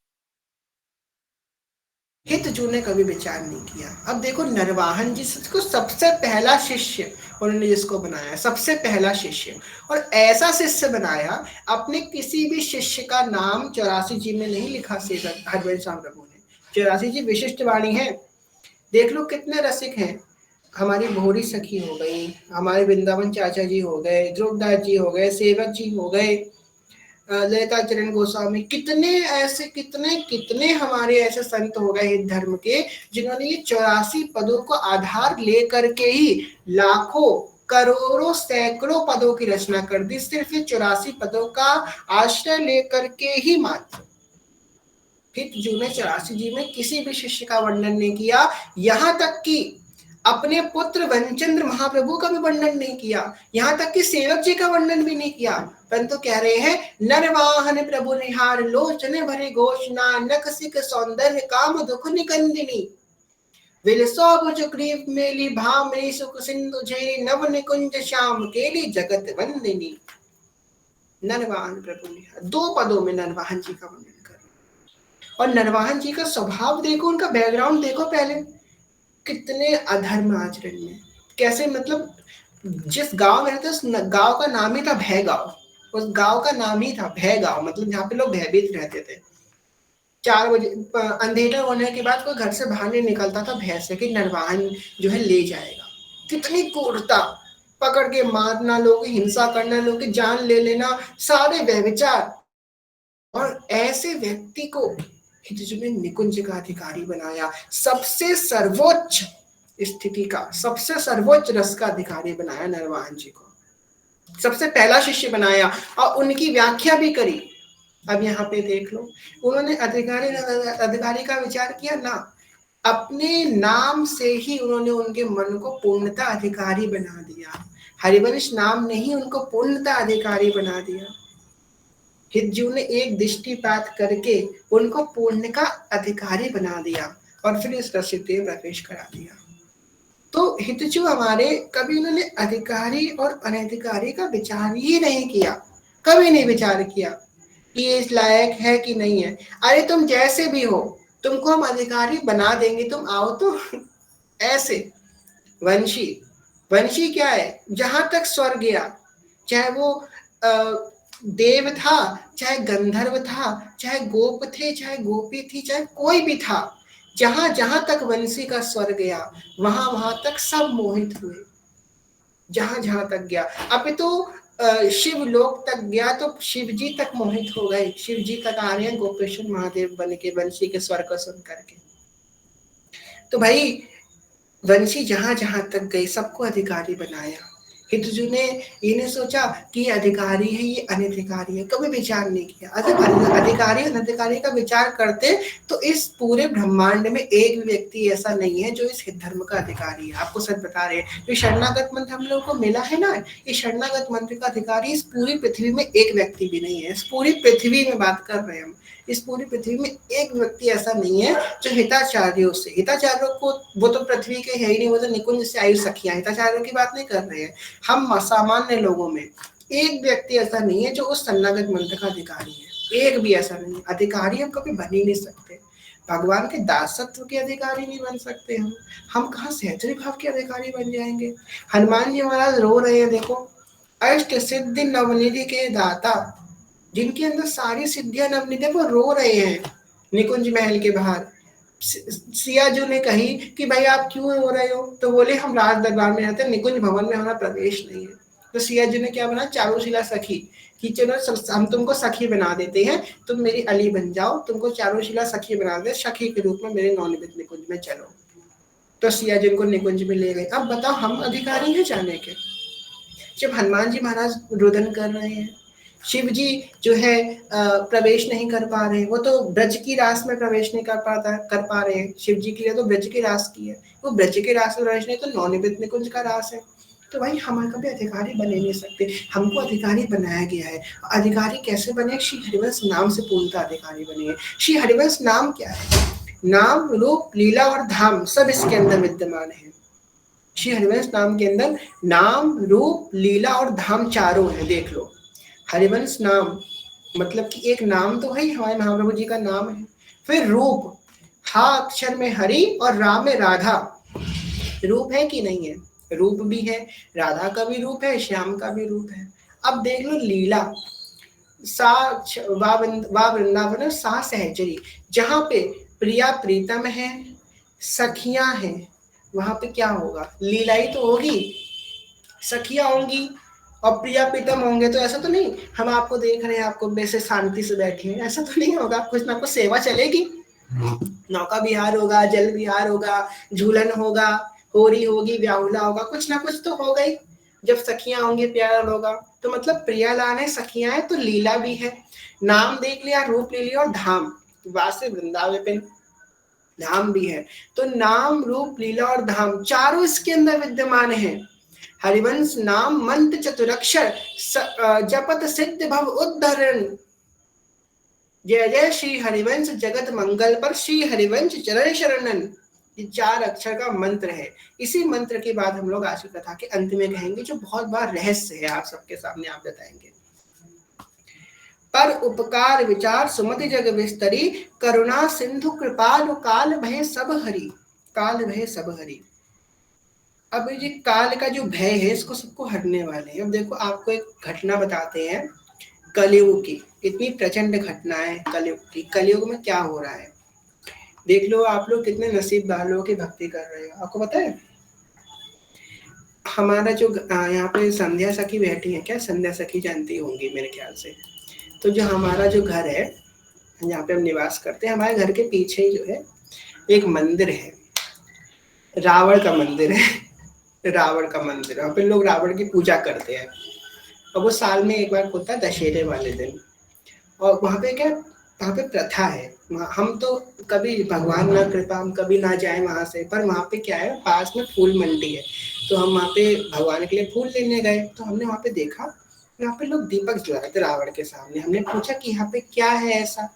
हित जू ने कभी विचार नहीं किया। अब देखो, नरवाहन जी को सबसे पहला शिष्य उन्होंने जिसको बनाया, सबसे पहला शिष्य, और ऐसा शिष्य बनाया, अपने किसी भी शिष्य का नाम 84 जी में नहीं लिखा सेवक हरवंश राम प्रभु ने। 84 जी विशिष्ट वाणी है। देख लो कितने रसिक हैं। हमारी भोरी सखी हो गई, हमारे वृंदावन चाचा जी हो गए, ध्रुवदास जी हो गए, सेवक जी हो गए, ललिता चरण गोस्वामी, कितने ऐसे कितने कितने हमारे ऐसे संत हो गए हिंद धर्म के, जिन्होंने ये 84 पदों को आधार लेकर के ही लाखों करोड़ों सैकड़ों पदों की रचना कर दी, सिर्फ ये 84 पदों का आश्रय लेकर के ही मात्र। हित जू ने 84 जी में किसी भी शिष्य का वर्णन नहीं किया, यहाँ तक कि अपने पुत्र वनचंद्र महाप्रभु का भी वर्णन नहीं किया, यहाँ तक कि सेवक जी का वर्णन भी नहीं किया। परंतु कह रहे हैं, नरवाहन प्रभु निहार लोचने भरे घोषणा, नकसिक सौंदर्य काम दुख निकंदिनी, विलसो भुज ग्रीव मेली भामरी सुख सिंधु झेरी, नव निकुंज श्याम केली जगत वंदिनी। नरवाहन प्रभु निहार, 2 पदों में नरवाहन जी का वर्णन कर। और नरवाहन जी का स्वभाव देखो, उनका बैकग्राउंड देखो, पहले कितने अधर्म आचरण में, कैसे मतलब जिस गांव में रहते उस गांव का नाम ही था भय गांव। उस गांव का नाम ही था भय गांव, मतलब जहाँ पे लोग भयभीत रहते थे। 4 बजे अंधेरा होने के बाद कोई घर से बाहर नहीं निकलता था भय से कि नरवाहन जो है ले जाएगा। कितनी क्रूरता, पकड़ के मारना, लोगों की हिंसा करना, लोगों की जान ले लेना, सारे व्यभिचार। और ऐसे व्यक्ति को हितजु ने निकुंज का अधिकारी बनाया, सबसे सर्वोच्च स्थिति का, सबसे सर्वोच्च रस का अधिकारी बनाया नरवाहन जी को, सबसे पहला शिष्य बनाया और उनकी व्याख्या भी करी। अब यहाँ पे देख लो, उन्होंने अधिकारी अधिकारी का विचार किया ना, अपने नाम से ही उन्होंने उनके मन को पूर्णता अधिकारी बना दिया। हरिवंश नाम ने ही उनको पूर्णता अधिकारी बना दिया। हितजू ने एक दृष्टिपात करके उनको पूर्ण का अधिकारी बना दिया और फिर इस रसिद्ध में प्रवेश करा दिया। तो हितजू हमारे, कभी उन्होंने अधिकारी और अनधिकारी का विचार ही नहीं किया, कभी नहीं विचार किया कि ये इस लायक है कि नहीं है। अरे तुम जैसे भी हो, तुमको हम अधिकारी बना देंगे, तुम आओ तो। ऐसे वंशी, वंशी क्या है, जहां तक स्वर गया, चाहे वो देव था, चाहे गंधर्व था, चाहे गोप थे, चाहे गोपी थी, चाहे कोई भी था, जहां जहां तक वंशी का स्वर गया वहां वहां तक सब मोहित हुए, जहां जहां तक गया। अब तो शिव लोक तक गया तो शिव जी तक मोहित हो गए, शिव जी तक आ रहे हैं गोपेश्वर महादेव बन के वंशी के स्वर को सुन करके। तो भाई वंशी जहां जहां तक गए सबको अधिकारी बनाया। हितजू ने ये नहीं सोचा कि ये अधिकारी है ये अनधिकारी है, कभी विचार नहीं किया। अगर अधिकारी अनधिकारी का विचार करते तो इस पूरे ब्रह्मांड में एक भी व्यक्ति ऐसा नहीं है जो इस धर्म का अधिकारी है। आपको सच बता रहे हैं, ये शरणागत मंत्र हम लोग को मिला है ना, ये शरणागत मंत्र का अधिकारी इस पूरी पृथ्वी में एक व्यक्ति भी नहीं है। इस पूरी पृथ्वी में बात कर रहे हैं हम, इस पूरी पृथ्वी में एक व्यक्ति ऐसा नहीं है जो हिताचार्यों से, हिताचार्यों को, वो तो पृथ्वी के है ही नहीं, वो तो निकुंज से आयु सखियां, हिताचार्यों की बात नहीं कर रहे हैं हम, सामान्य लोगों में एक व्यक्ति ऐसा नहीं है जो उस शरणागत मंत्र का अधिकारी है, एक भी ऐसा नहीं। अधिकारी हम कभी बन ही नहीं सकते, भगवान के दासत्व के अधिकारी नहीं बन सकते हम कहाँ सहचरी भाव के अधिकारी बन जाएंगे। हनुमान जी महाराज रो रहे हैं, देखो, अष्ट सिद्धि नवनिधि के दाता, जिनके अंदर सारी सिद्धियां नवनिधि, वो रो रहे हैं निकुंज महल के बाहर। सियाजू ने कही कि भाई आप क्यों रो रहे हो, तो बोले हम राज दरबार में रहते, निकुंज भवन में हमारा प्रवेश नहीं है। तो सियाजू ने क्या बना, चारुशिला सखी, कि चलो हम तुमको सखी बना देते हैं, तुम मेरी अली बन जाओ, तुमको चारुशिला सखी बना दे, सखी के रूप में मेरे नवनिधि निकुंज में चलो। तो सियाजू को निकुंज में ले गए। अब बताओ हम अधिकारी हैं जाने के? जब हनुमान जी महाराज रुदन कर रहे हैं, शिव जी जो है प्रवेश नहीं कर पा रहे, वो तो ब्रज की रास में प्रवेश नहीं कर पा रहे हैं। शिव जी के लिए तो ब्रज की रास की है, वो ब्रज के रास में प्रवेश नहीं, तो नवनिधि निकुंज का रास है। तो भाई हम कभी अधिकारी बने नहीं सकते, हमको अधिकारी बनाया गया है। अधिकारी कैसे बने? श्री हरिवंश नाम से पूर्णतः अधिकारी बने। श्री हरिवंश नाम क्या है? नाम, रूप, लीला और धाम सब इसके अंदर विद्यमान है। श्री हरिवंश नाम के अंदर नाम, रूप, लीला और धाम चारों है। देख लो, हरिवंश नाम मतलब कि एक नाम तो है, हमारे महाप्रभु जी का नाम है। फिर रूप, हा अक्षर में हरि और रा में राधा, रूप है कि नहीं है? रूप भी है, राधा का भी रूप है, श्याम का भी रूप है। अब देख लो लीला, सा वा वृंदावन सा सहचरी, जहां पे प्रिया प्रीतम है, सखियां हैं, वहां पे क्या होगा? लीला ही तो होगी, सखियां होंगी और प्रिया प्रीतम होंगे। तो ऐसा तो नहीं हम आपको देख रहे हैं, आपको वैसे शांति से बैठे हैं, ऐसा तो नहीं होगा, कुछ ना कुछ सेवा चलेगी। नौका विहार होगा, जल विहार होगा, झूलन होगा, होरी होगी, व्याहुला होगा, कुछ ना कुछ तो होगा ही। जब सखियां होंगी प्यारा होगा, तो मतलब प्रियालान है, सखियां है, तो लीला भी है। नाम देख लिया, रूप ले लिया और धाम, वासे वृंदावन धाम भी है। तो नाम, रूप, लीला और धाम चारों इसके अंदर विद्यमान है। हरिवंश नाम मंत्र चतुरक्षर जपत सिद्ध भव उद्धरण, जय जय श्री हरिवंश जगत मंगल पर श्री हरिवंश चरण शरणन। ये 4 अक्षर का मंत्र है। इसी मंत्र के बाद हम लोग आज की कथा के अंत में कहेंगे, जो बहुत बड़ा रहस्य है, आप सबके सामने आप बताएंगे। पर उपकार विचार सुमति जग विस्तरी, करुणा सिंधु कृपालु काल भय सब हरि, काल भय सब हरि। अब ये काल का जो भय है इसको सबको हटने वाले हैं। अब देखो आपको एक घटना बताते हैं कलयुग की। इतनी प्रचंड घटना है कलयुग की। कलयुग में क्या हो रहा है देख लो। आप लोग कितने नसीबदार लोगों की भक्ति कर रहे हो। आपको पता है हमारा जो यहाँ पे संध्या सखी बैठी है, क्या संध्या सखी जानती होंगी मेरे ख्याल से। तो जो हमारा जो घर है जहाँ पे हम निवास करते हैं, हमारे घर के पीछे ही जो है एक मंदिर है, रावण का मंदिर है। रावण का मंदिर, वहाँ पे लोग रावण की पूजा करते हैं। और वो साल में एक बार होता है दशहरे वाले दिन। और वहाँ पे क्या, वहाँ पे प्रथा है। हम तो कभी भगवान ना कृपा हम कभी ना जाए वहां से, पर वहाँ पे क्या है पास में फूल मंडी है। तो हम वहाँ पे भगवान के लिए फूल लेने गए, तो हमने वहाँ पे देखा यहाँ पे लोग दीपक जला रहे थे रावण के सामने। हमने पूछा कि यहाँ पे क्या है ऐसा।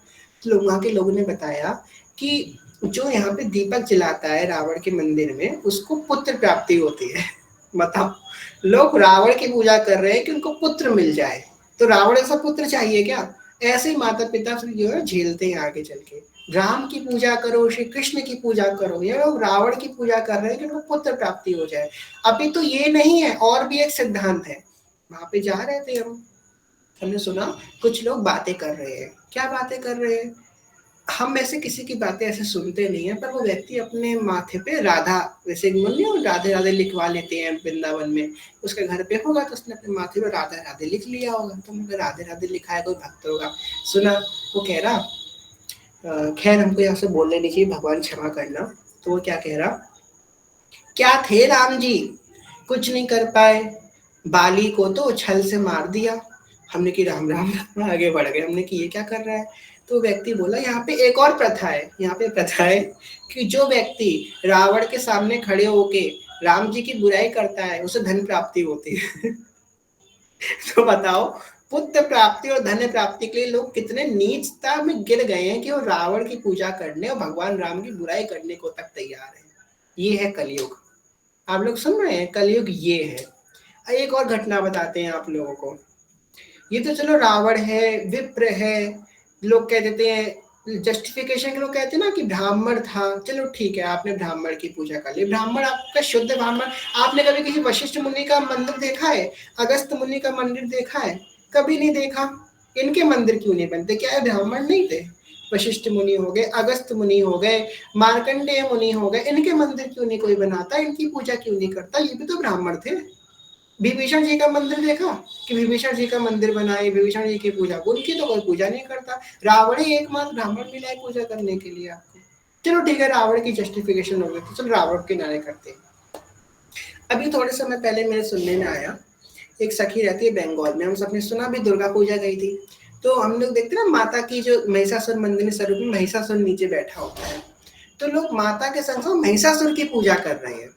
तो लोग वहाँ के लोगों ने बताया कि जो यहाँ पे दीपक जलाता है रावण के मंदिर में उसको पुत्र प्राप्ति होती है। बताओ, लोग रावण की पूजा कर रहे हैं कि उनको पुत्र मिल जाए। तो रावण ऐसा पुत्र चाहिए क्या? ऐसे ही माता पिता फिर जो है झेलते हैं आगे चल के। राम की पूजा करो, श्री कृष्ण की पूजा करो, ये लोग रावण की पूजा कर रहे हैं कि उनको पुत्र प्राप्ति हो जाए। अभी तो ये नहीं है, और भी एक सिद्धांत है। वहां पे जा रहे थे हम, हमने सुना कुछ लोग बातें कर रहे हैं। क्या बातें कर रहे हैं? हम में से किसी की बातें ऐसे सुनते नहीं है, पर वो व्यक्ति अपने माथे पे राधा, वैसे बोलिए राधे राधे लिखवा लेते हैं वृंदावन में। उसके घर पे होगा तो उसने अपने माथे पे राधे राधे लिख लिया होगा। तो मुझे राधे राधे लिखा है, कोई भक्त होगा सुना। वो कह रहा खैर हमको यहाँ से बोलने नहीं चाहिए, भगवान क्षमा करना। तो वो क्या कह रहा, क्या थे राम जी, कुछ नहीं कर पाए, बाली को तो छल से मार दिया। हमने कि राम राम राम, आगे बढ़ गए। हमने कि ये क्या कर रहा है। तो व्यक्ति बोला यहाँ पे एक और प्रथा है, यहाँ पे प्रथा है कि जो व्यक्ति रावण के सामने खड़े होके राम जी की बुराई करता है उसे धन प्राप्ति होती है। तो बताओ, पुत्र प्राप्ति और धन प्राप्ति के लिए लोग कितने नीचता में गिर गए हैं कि वो रावण की पूजा करने और भगवान राम की बुराई करने को तक तैयार है। ये है कलयुग। आप लोग सुन रहे हैं, कलयुग ये है। एक और घटना बताते हैं आप लोगों को। ये तो चलो रावण है, विप्र है, लोग कह देते हैं जस्टिफिकेशन के, लोग कहते हैं ना कि ब्राह्मण था। चलो ठीक है, आपने ब्राह्मण की पूजा कर ली, ब्राह्मण आपका शुद्ध ब्राह्मण। आपने कभी किसी वशिष्ठ मुनि का मंदिर देखा है, अगस्त मुनि का मंदिर देखा है? कभी नहीं देखा। इनके मंदिर क्यों नहीं बनते? क्या है ब्राह्मण नहीं थे? वशिष्ठ मुनि हो गए, अगस्त मुनि हो गए, मार्कंडेय मुनि हो गए, इनके मंदिर क्यों नहीं कोई बनाता, इनकी पूजा क्यों नहीं करता? ये भी तो ब्राह्मण थे। विभीषण जी का मंदिर देखा कि विभीषण जी का मंदिर बनाए, विभीषण जी की पूजा, उनकी तो कोई पूजा नहीं करता। रावण ही एकमात्र ब्राह्मण मिला है पूजा करने के लिए आपको। चलो ठीक है, रावण की जस्टिफिकेशन हो गई, तो चलो रावण के नारे करते हैं। अभी थोड़े समय पहले मेरे सुनने में आया, एक सखी रहती है बंगाल में, हम सबने सुना भी दुर्गा पूजा गई थी। तो हम लोग देखते ना माता की जो महिषासुर मंदिर में स्वरूप में महिषासुर नीचे बैठा होता है। तो लोग माता के संग संग महिषासुर की पूजा कर रहे हैं।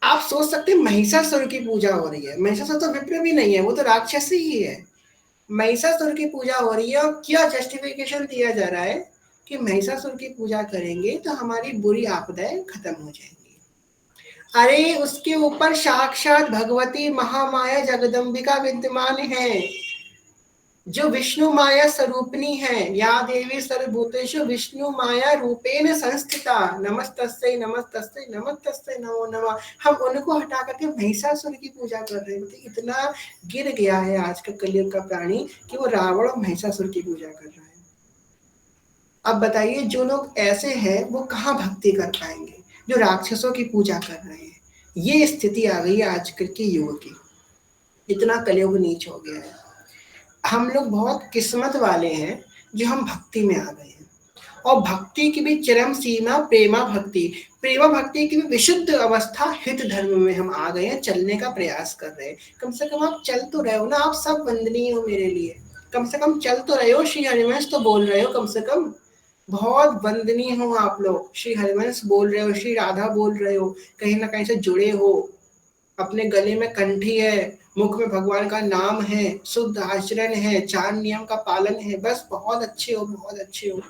आप सोच सकते हैं महिषासुर की पूजा हो रही है। महिषासुर तो विप्र भी नहीं है, वो तो राक्षस ही है। महिषासुर की पूजा हो रही है और क्या जस्टिफिकेशन दिया जा रहा है कि महिषासुर की पूजा करेंगे तो हमारी बुरी आपदाएं खत्म हो जाएंगी। अरे उसके ऊपर साक्षात भगवती महामाया जगदम्बिका विद्यमान है, जो विष्णु माया स्वरूपिणी है। या देवी सर्वभूतेषु विष्णु माया रूपेण संस्थिता, नमस्तस्यै नमस्तस्यै नमस्तस्यै नमो नमः। हम उनको हटा करके महिषासुर की पूजा कर रहे हैं। तो इतना गिर गया है आज का कलयुग का प्राणी कि वो रावण और महिषासुर की पूजा कर रहा है। अब बताइए जो लोग ऐसे हैं वो कहाँ भक्ति कर पाएंगे, जो राक्षसों की पूजा कर रहे हैं। ये स्थिति आ गई है आजकल के युग की। इतना कलयुग नीच हो गया है। हम लोग बहुत किस्मत वाले हैं जो हम भक्ति में आ गए हैं। और भक्ति की भी चरम सीमा प्रेमा भक्ति, प्रेमा भक्ति की भी विशुद्ध अवस्था हित धर्म में हम आ गए हैं, चलने का प्रयास कर रहे हैं। कम से कम आप चल तो रहे हो ना, आप सब वंदनीय हो मेरे लिए। कम से कम चल तो रहे हो, श्री हरिवंश तो बोल रहे हो कम से कम। बहुत वंदनीय हो आप लोग, श्री हरिवंश बोल रहे हो, श्री राधा बोल रहे हो, कहीं ना कहीं से जुड़े हो। अपने गले में कंठी है, मुख में भगवान का नाम है, शुद्ध आचरण है, चार नियम का पालन है, बस बहुत अच्छे हो, बहुत अच्छे हो।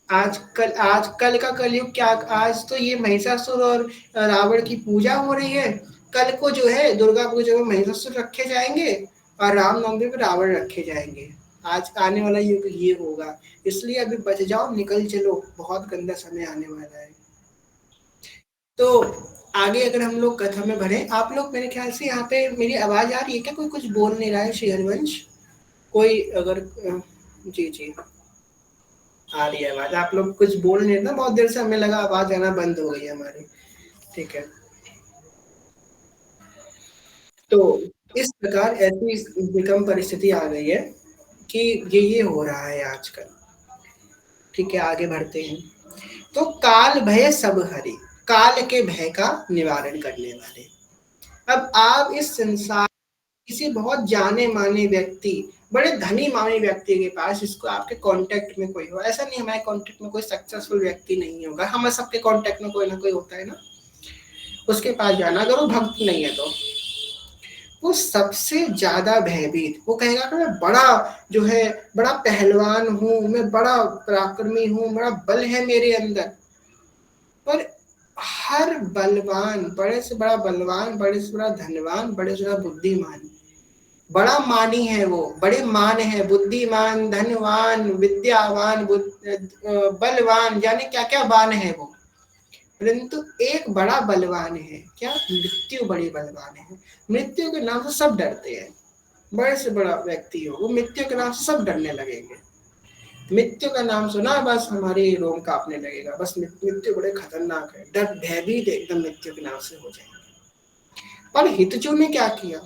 आजकल का कलयुग क्या, आज तो ये महिषासुर और रावण की पूजा हो रही है। कल को जो है दुर्गा पूजा में महिषासुर रखे जाएंगे और रामनवमी में रावण रखे जाएंगे। आज आने वाला युग ये होगा। इसलिए अभी बच जाओ, निकल चलो, बहुत गंदा समय आने वाला है। तो आगे अगर हम लोग कथा में बढ़े, आप लोग मेरे ख्याल से यहाँ पे मेरी आवाज आ रही है क्या? कोई कुछ बोल नहीं रहा है? श्री हरिवंश कोई अगर जी जी आ रही है आवाज। आप लोग कुछ बोल नहीं रहे ना, बहुत देर से हमें लगा आवाज आना बंद हो गई है हमारी। ठीक है, तो इस प्रकार ऐसी विकम परिस्थिति आ गई है कि ये हो रहा है आजकल। ठीक है, आगे बढ़ते हैं। तो काल भय सब हरि, काल के भय का निवारण करने वाले। अब आप इस संसार किसी बहुत जाने माने व्यक्ति, बड़े धनी माने व्यक्ति के पास, इसको आपके कांटेक्ट में कोई हो, ऐसा नहीं हमारे कांटेक्ट में कोई सक्सेसफुल व्यक्ति नहीं होगा, हम सबके कांटेक्ट में कोई ना कोई होता है ना, उसके पास जाना, अगर वो भक्त नहीं है तो वो सबसे ज्यादा भयभीत, वो कहेगा कि मैं बड़ा जो है बड़ा पहलवान हूं, मैं बड़ा पराक्रमी हूं, बड़ा बल है मेरे अंदर। पर हर बलवान, बड़े से बड़ा बलवान, बड़े से बड़ा धनवान, बड़े से बड़ा बुद्धिमान, बड़ा मानी है वो, बड़े मान है, बुद्धिमान, धनवान, विद्यावान, बलवान, जाने क्या क्या बान है वो, परंतु एक बड़ा बलवान है, क्या? मृत्यु बड़ी बलवान है। मृत्यु के नाम से सब डरते हैं। बड़े से बड़ा व्यक्ति हो, वो मृत्यु के नाम से सब डरने लगेंगे। मृत्यु का नाम सुना बस हमारे रोम कांपने लगेगा, बस मृत्यु बड़े खतरनाक है, डर भयभीत एकदम मृत्यु के नाम से हो जाएंगे। पर हितजू ने क्या किया?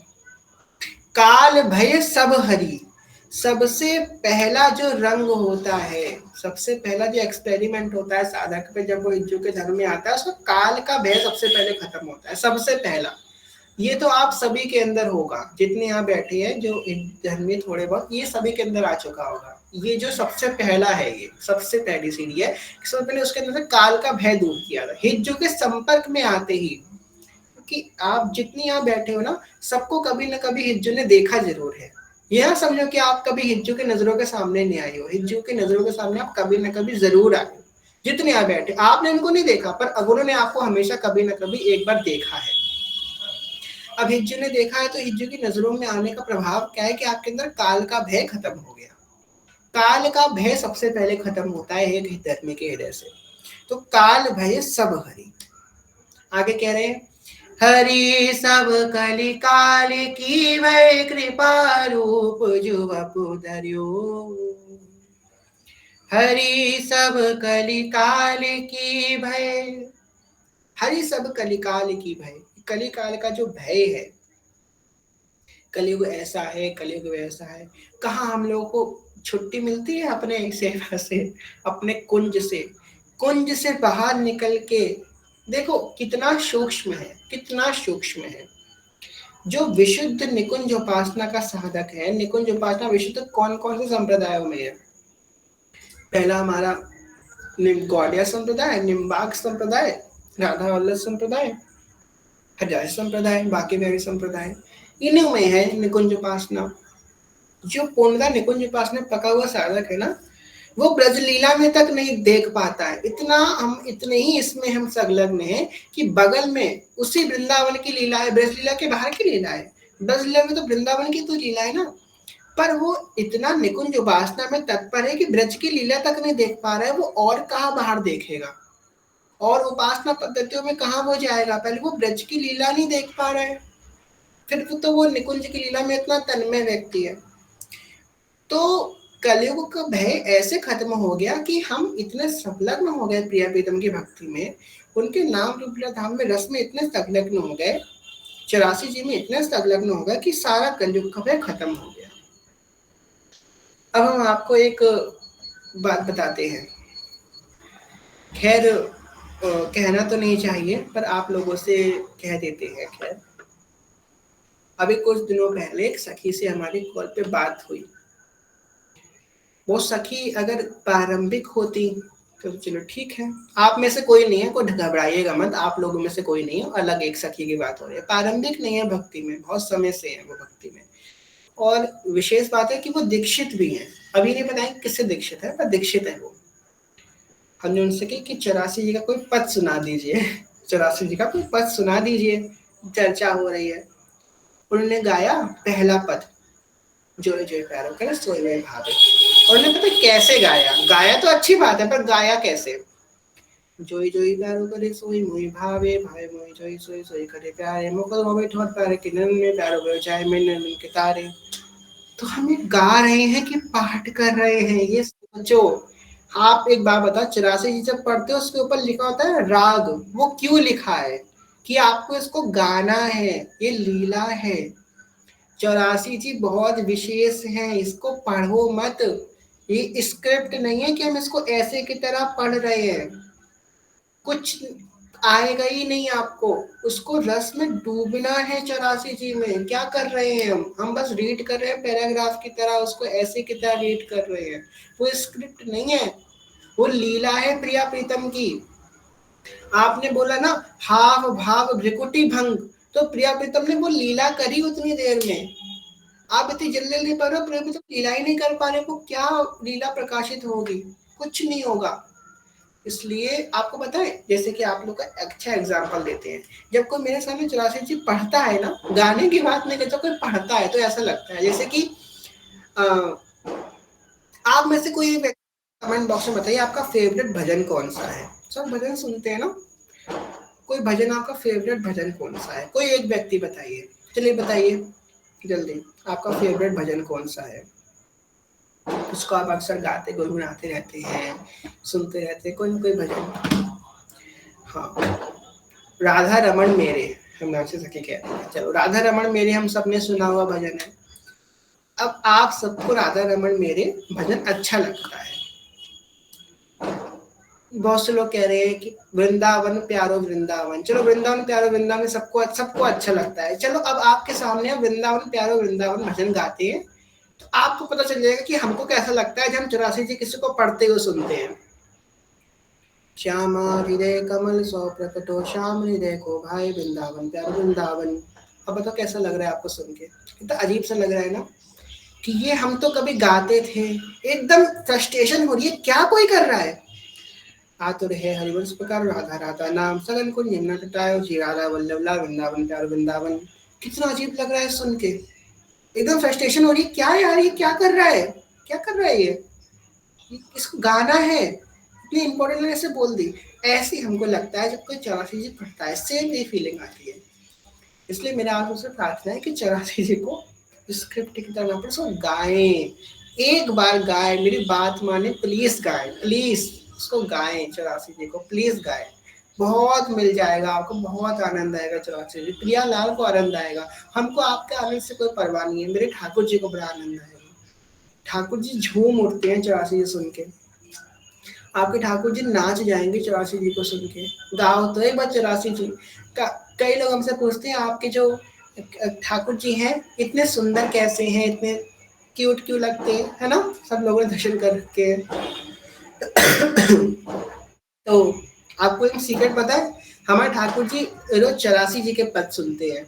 काल भय सब हरि, सबसे पहला जो रंग होता है, सबसे पहला जो एक्सपेरिमेंट होता है साधक पे जब वो हितजू के धर्म में आता है, उसका काल का भय सबसे पहले खत्म होता है, सबसे पहला। ये तो आप सभी के अंदर होगा, जितने यहाँ बैठे हैं जो धर्म में थोड़े बहुत, ये सभी के अंदर आ चुका होगा। ये जो सबसे पहला है, ये सबसे पहली सीढ़ी है, सबसे पहले उसके अंदर से काल का भय दूर किया था। हितजू के संपर्क में आते ही, कि आप जितनी यहाँ बैठे हो ना, सबको कभी ना कभी हिज्जू ने देखा जरूर है। यह समझो कि आप कभी हिज्जू के नजरों के सामने नहीं आए हो, हिज्जू के नजरों के सामने आप कभी ना कभी जरूर आए हो। जितने यहाँ बैठे, आपने इनको नहीं देखा, पर अगुरों ने आपको हमेशा कभी ना कभी एक बार देखा है। अब हिज्जू ने देखा है, तो हिज्जू की नजरों में आने का प्रभाव क्या है कि आपके अंदर काल का भय खत्म हो गया। काल का भय सबसे पहले खत्म होता है एक धर्मी के हृदय से। तो काल भय सब हरि। आगे कह रहे हैं, हरि सब कलि काल की भय कृपा रूप जुवपु धर्यो। हरि सब कलि काल की भय, हरि सब कलि काल की भय, कलि काल का जो भय है, कलयुग ऐसा है, कलयुग वैसा है। कहाँ हम लोगों को छुट्टी मिलती है अपने सेवा से, अपने कुंज से बाहर निकल के देखो कितना सूक्ष्म है, कितना सूक्ष्म है। जो विशुद्ध निकुंज उपासना का साधक है, निकुंज उपासना विशुद्ध कौन कौन से संप्रदायों में है? पहला हमारा गौड़िया संप्रदाय, निम्बाक संप्रदाय, राधा वल्लभ संप्रदाय, हजारी संप्रदाय, बाकी बिहारी संप्रदाय, इन्हीं में है निकुंज उपासना। जो पूर्णतः निकुंज उपासना पका हुआ साधक है ना, वो ब्रजलीला में तक नहीं देख पाता है। इतना हम इतने ही इसमें हम संलग्न हैं कि बगल में उसी वृंदावन की लीला है, ब्रजलीला के बाहर की लीला है। ब्रजलीला में तो वृंदावन की तो लीला है ना, पर वो इतना निकुंज उपासना में तत्पर है कि ब्रज की लीला तक नहीं देख पा रहा है। वो और कहाँ बाहर देखेगा, और उपासना पद्धतियों में कहाँ वो जाएगा? पहले वो ब्रज की लीला नहीं देख पा रहा है, फिर तो वो निकुंज की लीला में इतना तन्मय व्यक्ति है। तो कलयुग का भय ऐसे खत्म हो गया कि हम इतने संलग्न हो गए प्रिया प्रीतम की भक्ति में, उनके नाम रूप धाम में रस में इतने संलग्न हो गए, 84 जी में इतने संलग्न हो गए कि सारा कलयुग का भय खत्म हो गया। अब हम आपको एक बात बताते हैं, खैर कहना तो नहीं चाहिए पर आप लोगों से कह देते हैं। खैर अभी कुछ दिनों पहले एक सखी से हमारी कॉल पे बात हुई। वो सखी अगर प्रारंभिक होती तो चलो ठीक है, आप में से कोई नहीं है, कोई घबराइएगा मत, आप लोगों में से कोई नहीं है, अलग एक सखी की बात हो रही है। प्रारंभिक नहीं है भक्ति में, बहुत समय से है वो भक्ति में, और विशेष बात है कि वो दीक्षित भी है। अभी नहीं बताएंगे किससे दीक्षित है, पर दीक्षित है वो। हमने उनसे कही कि 84 जी का कोई पद सुना दीजिए, 84 जी का कोई पद सुना दीजिए, चर्चा हो रही है। उन्होंने गाया पहला पद, जोए जोए प्यारो करे सोए भावे। और उन्होंने पता कैसे गाया, गाया तो अच्छी बात है, पर गाया कैसे? जोई जोई प्यारो करे सोई मोई भावे भावे मोई जोई सोई सोई करे प्यारे मुकुल मोई ठोर प्यारे किनन में प्यारो गयो चाहे मैंने के तारे। तो हम ये गा रहे हैं कि पाठ कर रहे हैं, ये सोचो। आप एक बात बताओ, 84 जी जब पढ़ते हो उसके ऊपर लिखा होता है राग, वो क्यों लिखा है? कि आपको इसको गाना है, ये लीला है। 84 जी बहुत विशेष है, इसको पढ़ो मत। ये स्क्रिप्ट नहीं है कि हम इसको ऐसे की तरह पढ़ रहे हैं, कुछ आएगा ही नहीं आपको। उसको रस में डूबना है 84 जी में। क्या कर रहे हैं हम बस रीड कर रहे हैं पैराग्राफ की तरह, उसको ऐसे की तरह रीड कर रहे हैं। वो स्क्रिप्ट नहीं है, वो लीला है प्रिया प्रीतम की। आपने बोला ना हाव भाव भ्रिकुटी भंग, तो प्रिया प्रीतम ने वो लीला करी उतनी देर में। आप इतनी जल्दी जल्दी पढ़ रहे हो, प्रिया प्रीतम लीला ही नहीं कर पा रहे, वो क्या लीला प्रकाशित होगी? कुछ नहीं होगा। इसलिए आपको पता है, जैसे कि आप लोग का अच्छा एग्जाम्पल देते हैं, जब कोई मेरे सामने 84 जी पढ़ता है ना, गाने की बात नहीं करता, कोई पढ़ता है तो ऐसा लगता है जैसे कि आप में से कोई कमेंट बॉक्स में बताइए आपका फेवरेट भजन कौन सा है। सब भजन सुनते हैं ना, कोई भजन आपका फेवरेट भजन कौन सा है? कोई एक व्यक्ति बताइए, चलिए बताइए जल्दी, आपका फेवरेट भजन कौन सा है? उसको आप अक्सर गाते गुनगुनाते रहते हैं, सुनते रहते हैं, कोई ना कोई भजन। हाँ, राधा रमन मेरे, हम नाम से सके कहते हैं। चलो, राधा रमन मेरे हम सबने सुना हुआ भजन है। अब आप सबको राधा रमन मेरे भजन अच्छा लगता है। बहुत से लोग कह रहे हैं कि वृंदावन प्यारो वृंदावन। चलो, वृंदावन प्यारो वृंदावन सबको सबको अच्छा लगता है। चलो, अब आपके सामने हम वृंदावन प्यारो वृंदावन भजन गाते हैं, तो आपको पता चल जाएगा कि हमको कैसा लगता है जब हम 84 जी किसी को पढ़ते हुए सुनते हैं। श्यामा हृदय कमल सौ प्रकटो, श्याम हृदय को भाई वृंदावन प्यारो वृंदावन। अब बताओ कैसा लग रहा है आपको सुन के? कितना अजीब सा लग रहा है ना, कि ये हम तो कभी गाते थे। एकदम फ्रस्ट्रेशन हो रही है, क्या कोई कर रहा है? आतुर है हरिवंश प्रकार राधा राधा नाम सगन को यमुना कटायो जी राधा वल्लभ ला वृंदावन प्यारो वृंदावन। कितना अजीब लग रहा है सुन के, एकदम फ्रस्ट्रेशन हो रही है। क्या यार, ये क्या कर रहा है? क्या कर रहा है ये? इसको गाना है, इतनी इंपॉर्टेंट मैंने ऐसे बोल दी। ऐसे हमको लगता है जब कोई 84 जी पढ़ता है, सेम ये फीलिंग आती है। इसलिए मेरा आप उससे प्रार्थना है कि 84 जी को स्क्रिप्ट की तरह पर सो गाएं, एक बार गाएं, मेरी बात माने, प्लीज गाएं, प्लीज उसको गाएं, 84 जी को प्लीज गाएं। बहुत मिल जाएगा आपको, बहुत आनंद आएगा 84 जी। प्रियालाल को आनंद आएगा, हमको आपके आनंद से कोई परवाह नहीं है, मेरे ठाकुर जी को बड़ा आनंद आएगा। ठाकुर जी झूम उठते हैं 84 जी सुन के, आपके ठाकुर जी नाच जाएंगे 84 जी को सुन के। गाओ तो एक बार 84 जी का। कई लोग हमसे पूछते हैं आपके जो ठाकुर जी हैं इतने सुंदर कैसे हैं, इतने क्यूट क्यों लगते हैं, है ना? सब लोगों ने दर्शन करके। तो आपको एक सीक्रेट पता है, हमारे ठाकुर जी रोज 84 जी के पद सुनते हैं,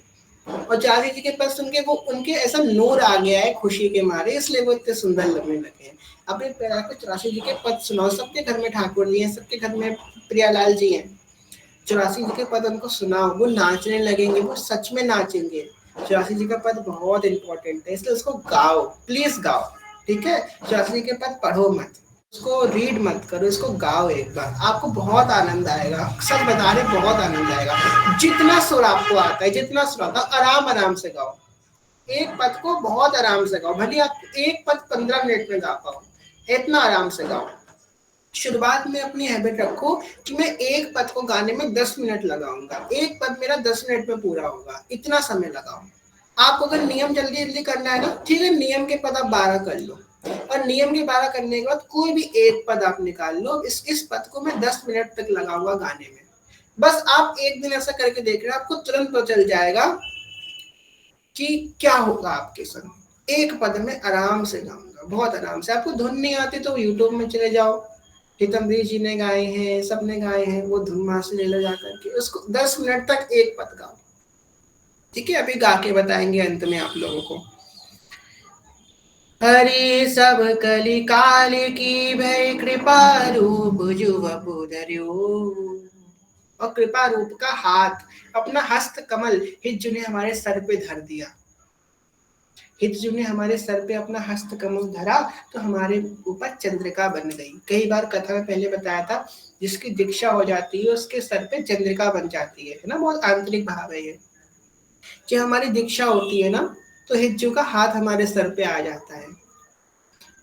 और 84 जी के पद सुन के वो उनके ऐसा नूर आ गया है खुशी के मारे, इसलिए वो इतने सुंदर लगने लगे हैं। अपने प्यार को 84 जी के पद सुनाओ, सबके घर में ठाकुर जी हैं, सबके घर में प्रियालाल जी हैं। 84 जी के पद उनको सुनाओ, वो नाचने लगेंगे, वो सच में नाचेंगे। 84 जी का पद बहुत इंपॉर्टेंट है, इसलिए उसको गाओ, प्लीज गाओ, ठीक है? 84 जी के पद पढ़ो मत, उसको रीड मत करो, इसको गाओ एक बार, आपको बहुत आनंद आएगा। सच बता रहे, बहुत आनंद आएगा। जितना सुर आपको आता है, जितना सुर आता है, आराम आराम से गाओ। एक पद को बहुत आराम से गाओ, भले आप एक पद 15 मिनट में गा पाओ, इतना आराम से गाओ। शुरुआत में अपनी हैबिट रखो कि मैं एक पद को गाने में 10 मिनट लगाऊंगा, एक पद मेरा 10 मिनट में पूरा होगा, इतना समय लगाओ। आपको अगर नियम जल्दी जल्दी करना है ना, ठीक है, नियम के पद आप 12 कर लो, और नियम के 12 करने के बाद कोई भी एक पद आप निकाल लो, इस पद को मैं 10 मिनट तक लगाऊंगा गाने में। बस आप एक दिन ऐसा करके देख रहे हैं, आपको तुरंत पता चल जाएगा कि क्या होगा आपके संग। एक पद में आराम से गाऊंगा, बहुत आराम से। आपको धुन नहीं आती तो यूट्यूब में चले जाओ, हितम्बरी जी ने गाए हैं, सबने गाए हैं, वो धुन वहां से ले लो जाकर के, उसको 10 मिनट तक एक पद गाओ, ठीक है? अभी गा के बताएंगे अंत में आप लोगों को। हरि सब कली काल की भय कृपा रूप जुव धर्यो। और कृपा रूप का हाथ, अपना हस्त कमल हिज्जू ने हमारे सर पे धर दिया। हितजू ने हमारे सर पे अपना हस्त कमल धरा तो हमारे ऊपर चंद्रिका बन गई। कई बार कथा में पहले बताया था, जिसकी दीक्षा हो जाती है उसके सर पे चंद्रिका बन जाती है ना। बहुत आंतरिक भाव है ये। जब हमारी दीक्षा होती है ना, तो हितजू का हाथ हमारे सर पे आ जाता है,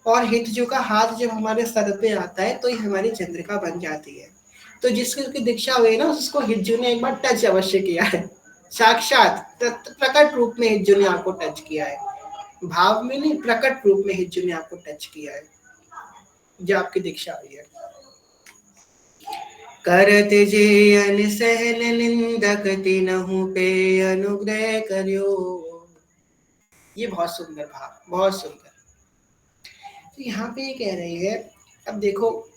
और हितजू का हाथ जब हमारे सर पे आता है तो ये हमारी चंद्रिका बन जाती है। तो जिसकी उसकी दीक्षा हुई ना, उसको हितजू ने एक बार टच अवश्य किया है। साक्षात प्रकट रूप में हितजू ने आपको टच किया है, भाव में नहीं, प्रकट रूप में हितजू ने आपको टच किया है जो आपकी दीक्षा हुई है। करत जे अन सहन निंदक तिनहु पे अनुग्रह करियो। ये बहुत सुंदर भाव, बहुत सुंदर। तो यहाँ पे ये कह रही है, अब देखो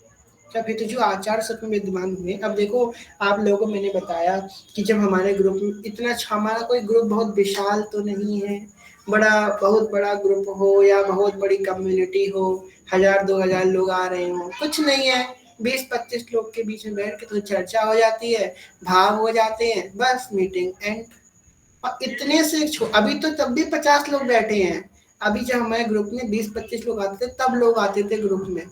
जब हित जो आचार सत्व में विद्यमान हुए, अब देखो आप लोगों को मैंने बताया कि जब हमारे ग्रुप में इतना हमारा कोई ग्रुप बहुत विशाल तो नहीं है, बड़ा बहुत बड़ा ग्रुप हो या बहुत बड़ी कम्युनिटी हो, 1000-2000 लोग आ रहे हो, कुछ नहीं है। 20-25 लोग के बीच में बैठ के तो चर्चा हो जाती है, भाव हो जाते हैं, बस मीटिंग एंड। और इतने से अभी तो तब भी 50 लोग बैठे हैं। अभी जब हमारे ग्रुप में 20-25 लोग आते थे तब लोग आते थे ग्रुप में,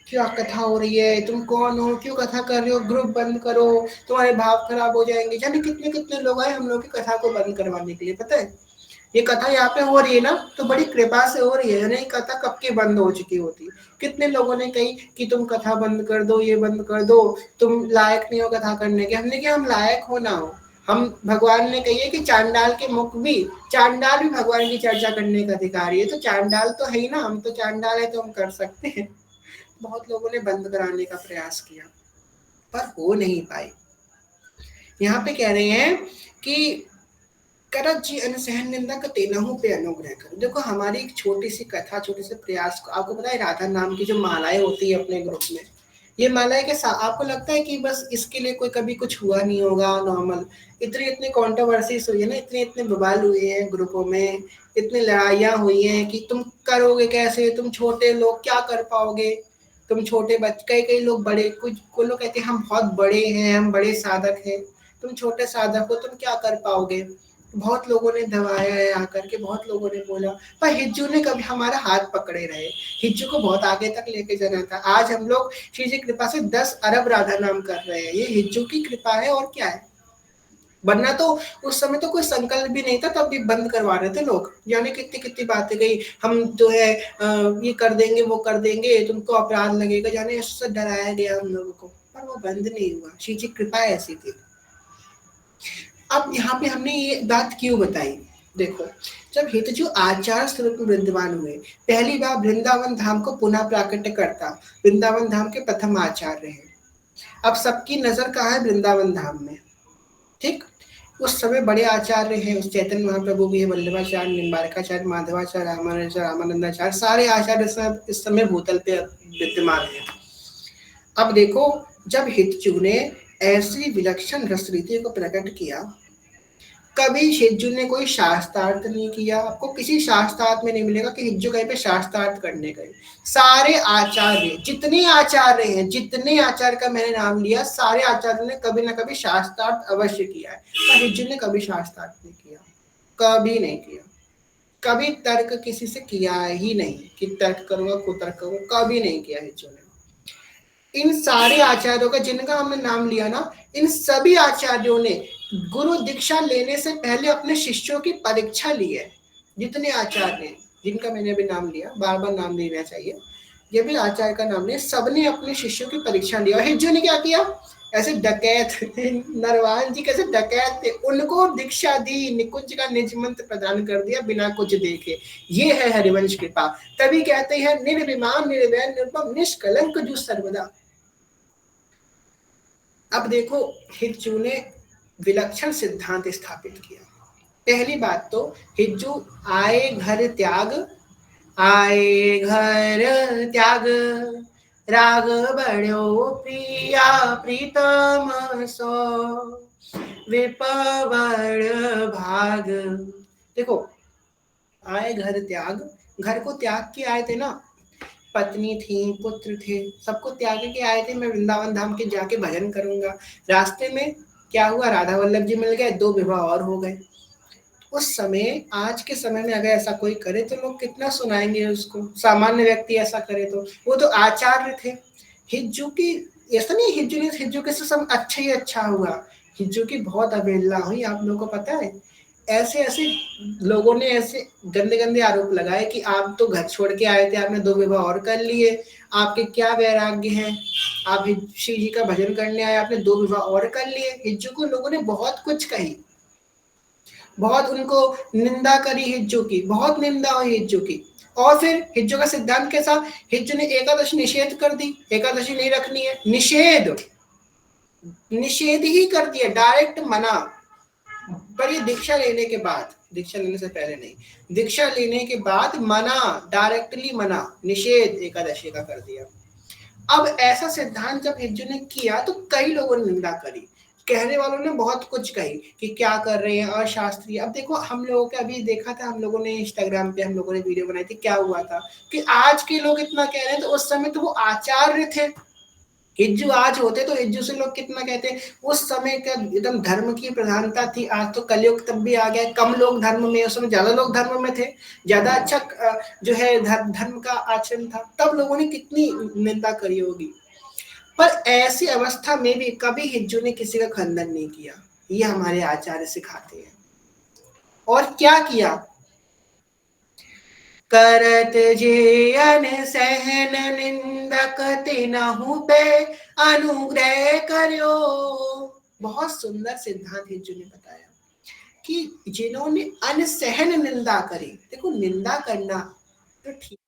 क्या कथा हो रही है, तुम कौन हो, क्यों कथा कर रहे हो, ग्रुप बंद करो, तुम्हारे भाव खराब हो जाएंगे। जाने कितने कितने लोग आए हम लोग की कथा को बंद करवाने के लिए। पता है ये कथा यहाँ पे हो रही है ना, तो बड़ी कृपा से हो रही है, नहीं कथा कब की बंद हो चुकी होती। कितने लोगों ने कही कि तुम कथा बंद कर दो, ये बंद कर दो, तुम लायक नहीं हो कथा करने के। हमने क्या, हम लायक हो ना हो, हम भगवान ने कही है कि चांडाल के मुख भी, चांडाल भी भगवान की चर्चा करने का अधिकारी है, तो चांडाल तो है ही ना, हम तो चांडाल है तो हम कर सकते हैं। बहुत लोगों ने बंद कराने का प्रयास किया पर हो नहीं पाए। यहाँ पे कह रहे हैं कि करत जी अनसहन निंदा का तेनहु पे अनुग्रह करो। देखो हमारी एक छोटी सी कथा, छोटे से प्रयास को, आपको पता है राधा नाम की जो मालाएं होती है अपने ग्रुप में, ये मालाएं के साथ आपको लगता है कि बस इसके लिए कोई कभी कुछ हुआ नहीं होगा, नॉर्मल। इतनी इतनी कॉन्ट्रोवर्सीज हुई है ना, इतने इतने बवाल हुए हैं ग्रुपों में, इतनी लड़ाइयाँ हुई हैं कि तुम करोगे कैसे, तुम छोटे लोग क्या कर पाओगे, तुम छोटे बच्चे, कई कई लोग बड़े, कुछ लोग कहते हैं हम बहुत बड़े हैं, हम बड़े साधक हैं, तुम छोटे साधक हो, तुम क्या कर पाओगे। बहुत लोगों ने दबाया है आकर के, बहुत लोगों ने बोला, पर हिज्जू ने कभी हमारा हाथ पकड़े रहे। हिज्जू को बहुत आगे तक लेके जाना था। आज हम लोग श्री जी कृपा से 10 अरब राधा नाम कर रहे हैं, ये हिज्जू की कृपा है और क्या है। वरना तो उस समय तो कोई संकल्प भी नहीं था, तब भी बंद करवा रहे थे लोग, यानी कितनी कितनी बातें गई, हम जो है ये कर देंगे, वो कर देंगे, तुमको अपराध लगेगा, जाने इससे डराया गया हम लोगों को, पर वो बंद नहीं हुआ। श्री जी कृपा ऐसी थी। अब यहाँ पे हमने ये बात क्यों बताई, देखो जब हितजू आचार स्वरूप में विद्यमान हुए, पहली बार वृंदावन धाम को पुनः प्राकट्य करता, वृंदावन धाम के प्रथम आचार्य हैं। अब सबकी नजर कहाँ है, वृंदावन धाम में, ठीक। उस समय बड़े आचार्य हैं, उस चैतन्य महाप्रभु भी है, वल्लभाचार्य, निम्बारकाचार्य, माधवाचार्य, रामानुजाचार्य, रामानंदाचार्य, सारे आचार्य इस समय भूतल पे विद्यमान है। अब देखो जब हितजू ने ऐसी विलक्षण रसरीति को प्रकट किया, कभी हिज्जू ने कोई शास्त्रार्थ नहीं किया। आपको किसी शास्त्रार्थ में नहीं मिलेगा कि हिज्जू कहीं पे शास्त्रार्थ करने गए। सारे आचार्य, जितने आचार्य हैं, जितने आचार्य का मैंने नाम लिया, सारे आचार्यों ने कभी ना कभी शास्त्रार्थ अवश्य किया है, पर हिज्जू ने कभी शास्त्रार्थ नहीं किया, कभी नहीं किया। कभी तर्क किसी से किया ही नहीं कि तर्क करूंगा, कुतर्क करूंगा, कभी नहीं किया हिज्जू ने। इन सारे आचार्यों का जिनका हमने नाम लिया ना, इन सभी आचार्यों ने गुरु दीक्षा लेने से पहले अपने शिष्यों की परीक्षा ली है। जितने आचार्य जिनका मैंने अभी नाम लिया, बार बार नाम लेना चाहिए, ये भी आचार्य का नाम लिया, सबने अपने शिष्यों की परीक्षा लिया। हिज्जू ने क्या किया, ऐसे डकैत नरवान जी कैसे डकैत थे, उनको दीक्षा दी, निकुंज का निज मंत्र प्रदान कर दिया बिना कुछ देखे। ये है हरिवंश कृपा। तभी कहते हैं निर्विमान निर्वैर निर्मम निष्कलंक जो सर्वदा। अब देखो हिज्जू ने विलक्षण सिद्धांत स्थापित किया। पहली बात तो हिज्जू आए घर त्याग, आए घर त्याग, राग बड़ो प्रिया प्रीतम सो, विपवड़ भाग। देखो आए घर त्याग, घर को त्याग के आए थे ना, पत्नी थी, पुत्र थे, सबको त्याग के आए थे, मैं वृंदावन धाम के जाके भजन करूंगा। रास्ते में क्या हुआ, राधा वल्लभ जी मिल गए, 2 विवाह और हो गए। उस समय, आज के समय में अगर ऐसा कोई करे तो लोग कितना सुनाएंगे उसको, सामान्य व्यक्ति ऐसा करे तो। वो तो आचार्य थे। हिज्जू की, ऐसा नहीं हिज्जू ने, हिज्जू के से सब अच्छा ही अच्छा हुआ, हिज्जू की बहुत अवहेलना हुई, आप लोगों को पता है। ऐसे ऐसे लोगों ने ऐसे गंदे गंदे आरोप लगाए कि आप तो घर छोड़ के आए थे, आपने 2 विवाह और कर लिए, आपके क्या वैराग्य हैं, आप शिव जी का भजन करने आए, आपने 2 विवाह और कर लिए। हिज्जू को लोगों ने बहुत कुछ कही, बहुत उनको निंदा करी हिज्जू की, बहुत निंदा हुई हिज्जू की। और फिर हिज्जू का सिद्धांत कैसा, हिज्जू ने एकादशी निषेध कर दी, एकादशी नहीं रखनी है, निषेध, निषेध ही कर दिया, डायरेक्ट मना। पर ये दीक्षा लेने के बाद, दीक्षा लेने से पहले नहीं, दीक्षा लेने के बाद मना, डायरेक्टली मना, निषेध एकादशी का कर दिया। अब ऐसा सिद्धांत जब हिज्जू ने किया तो कई लोगों ने निंदा करी, कहने वालों ने बहुत कुछ कही कि क्या कर रहे हैं अशास्त्रीय। अब देखो, हम लोगों के अभी देखा था, हम लोगों ने इंस्टाग्राम पे हम लोगों ने वीडियो बनाई थी, क्या हुआ था कि आज के लोग इतना कह रहे हैं, तो उस समय तो वो आचार्य थे। हिज्जू आज होते तो हिज्जू से लोग कितना कहते हैं, उस समय का एकदम धर्म की प्रधानता थी। आज तो कलयुग तब भी आ गया, कम लोग धर्म में, उस समय ज्यादा लोग धर्म में थे, ज्यादा अच्छा जो है धर्म का आचरण था, तब लोगों ने कितनी निंदा करी होगी। पर ऐसी अवस्था में भी कभी हिज्जू ने किसी का खंडन नहीं किया, ये हमारे आचार्य सिखाते हैं। और क्या किया, करत जे अन सहन निंदक तिनहु पे अनुग्रह करो। बहुत सुंदर सिद्धांत हिज्जू ने बताया कि जिन्होंने अनसहन निंदा करी, देखो निंदा करना तो ठीक,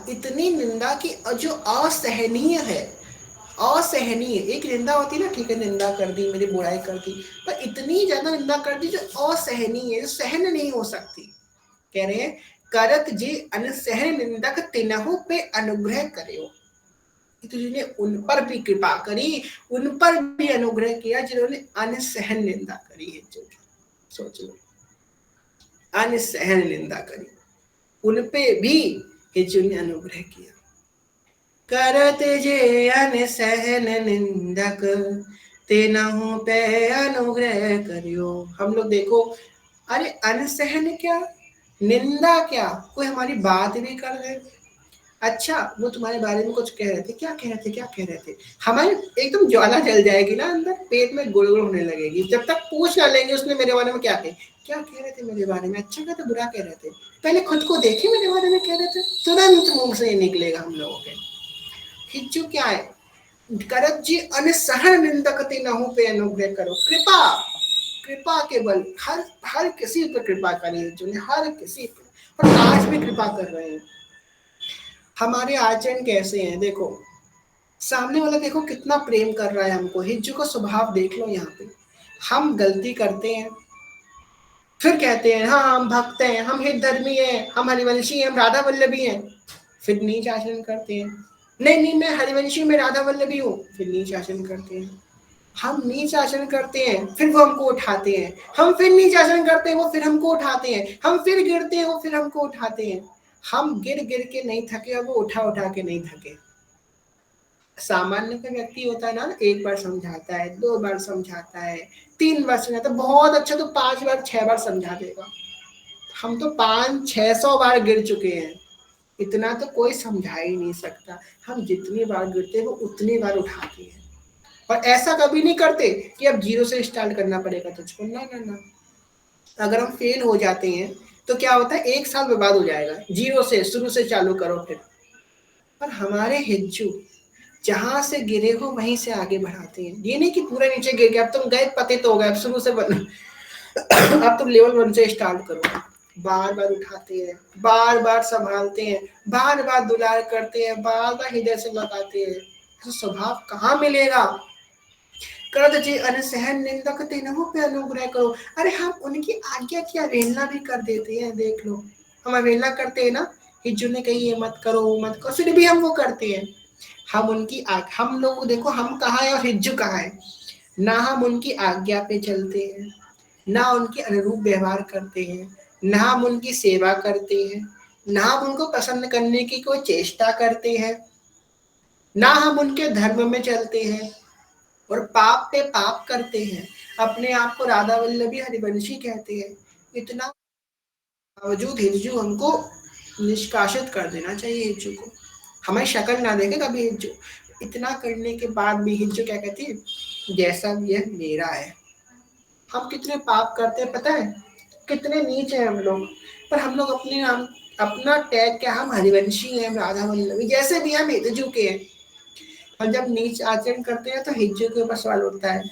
इतनी निंदा की जो असहनीय है, असहनीय, एक निंदा होती है ना, ठीक है निंदा कर दी, मेरी बुराई कर दी, पर इतनी ज्यादा निंदा कर दी जो असहनीय है, सहन नहीं हो सकती। कह रहे हैं, करत जे अनसहन निंदक तिनहु पे अनुग्रह करो, तो जिन्हें उन पर भी कृपा करी, उन पर भी अनुग्रह किया जिन्होंने अनसहन निंदा करी है। जो सोच लो, अनसहन निंदा करी, उन पे भी हिज्जू ने अनुग्रह किया। करत जे अनसहन निंदक तेनहु पे अनुग्रह करियो। हम लोग देखो, अरे अनसहन क्या, निंदा क्या, कोई हमारी बात भी कर दे, अच्छा वो तुम्हारे बारे में कुछ कह रहे थे, क्या कह रहे थे, क्या कह रहे थे, हमारे एकदम ज्वाला जल जाएगी ना अंदर, पेट में गुड़गुड़ होने लगेगी, जब तक पूछ ना लेंगे उसने मेरे बारे में क्या कहे, क्या कह रहे थे मेरे बारे में, अच्छा कहते बुरा कह रहे थे, पहले खुद को देखे मेरे बारे में कह रहे थे, तुरंत मुंह से निकलेगा हम लोगों के। हिज्जू क्या है, करत जी अनसहन निंदकते नहु पे अनुग्रह करो, कृपा, कृपा केवल हर हर किसी पर कृपा करी हिज्जू ने, हर किसी पर, और आज भी कृपा कर रहे हैं। हमारे आचरण कैसे हैं देखो, सामने वाला देखो कितना प्रेम कर रहा है हमको, हिज्जू का स्वभाव देख लो यहाँ पे। हम गलती करते हैं, फिर कहते हैं हाँ हम भक्त हैं, हम हित धर्मी हैं, हम हरिवंशी हैं, हम राधा वल्लभी हैं, फिर नीच आचरण करते हैं। नहीं नहीं मैं हरिवंशी में राधा वल्लभी हूँ, फिर नीच आचरण करते हैं। हम नीच आचरण करते हैं, फिर वो हमको उठाते हैं, हम फिर नीच आचरण करते हैं, वो फिर हमको उठाते हैं, हम फिर गिरते हैं, वो फिर हमको उठाते हैं। हम गिर गिर के नहीं थके और वो उठा उठा के नहीं थके। सामान्य का व्यक्ति होता है ना, एक बार समझाता है, 2 बार समझाता है, 3 बार समझाता है, बहुत अच्छा तो 5 बार 6 बार समझा देगा। हम तो 500-600 बार गिर चुके हैं, इतना तो कोई समझा ही नहीं सकता। हम जितनी बार गिरते हैं वो उतनी बार उठाते हैं, और ऐसा कभी नहीं करते कि अब 0 से स्टार्ट करना पड़ेगा तुझको, ना ना ना। अगर हम फेल हो जाते हैं तो क्या होता है, 1 साल बर्बाद हो जाएगा, 0 से शुरू से चालू करो फिर। पर हमारे हिज्जू जहां से गिरे हो वहीं से आगे बढ़ाते हैं, ये नहीं कि पूरा नीचे गिर गया अब तुम गए पतित हो गए, अब शुरू से अब तुम लेवल 1 से स्टार्ट करो। बार बार उठाते हैं, बार बार संभालते हैं, बार बार दुलार करते हैं, बार बार हृदय से लगाते हैं। तो स्वभाव कहाँ मिलेगा, करत जी अनसहन निंदक तिनहु पे अनुग्रह करो। अरे हम उनकी आज्ञा की अवहेलना भी कर देते हैं, देख लो हम अवहेलना करते हैं ना, हिज्जू ने कही ये मत करो वो मत करो, फिर भी हम वो करते हैं। हम उनकी हम लोग देखो हम कहाँ है और हिज्जू कहाँ है, ना हम उनकी आज्ञा पे चलते हैं, ना उनके अनुरूप व्यवहार करते हैं, ना हम उनकी सेवा करते हैं, ना हम उनको प्रसन्न करने की कोई चेष्टा करते हैं, ना हम उनके धर्म में चलते हैं, और पाप पे पाप करते हैं, अपने आप को राधा वल्लभी हरिवंशी कहते हैं। इतना बावजूद हिज्जू हमको निष्कासित कर देना चाहिए। हिज्जू को हमारी शक्ल ना देखे कभी हिज्जू। इतना करने के बाद भी हिज्जू क्या कहती है, जैसा भी है मेरा है। हम कितने पाप करते हैं पता है, कितने नीच हैं हम लोग, पर हम लोग अपने नाम अपना टैग क्या, हम हरिवंशी हैं, राधा वल्लभी, जैसे भी हम हिज्जू के हैं। और जब नीच आचरण करते हैं तो हिज्जू के ऊपर सवाल उठता है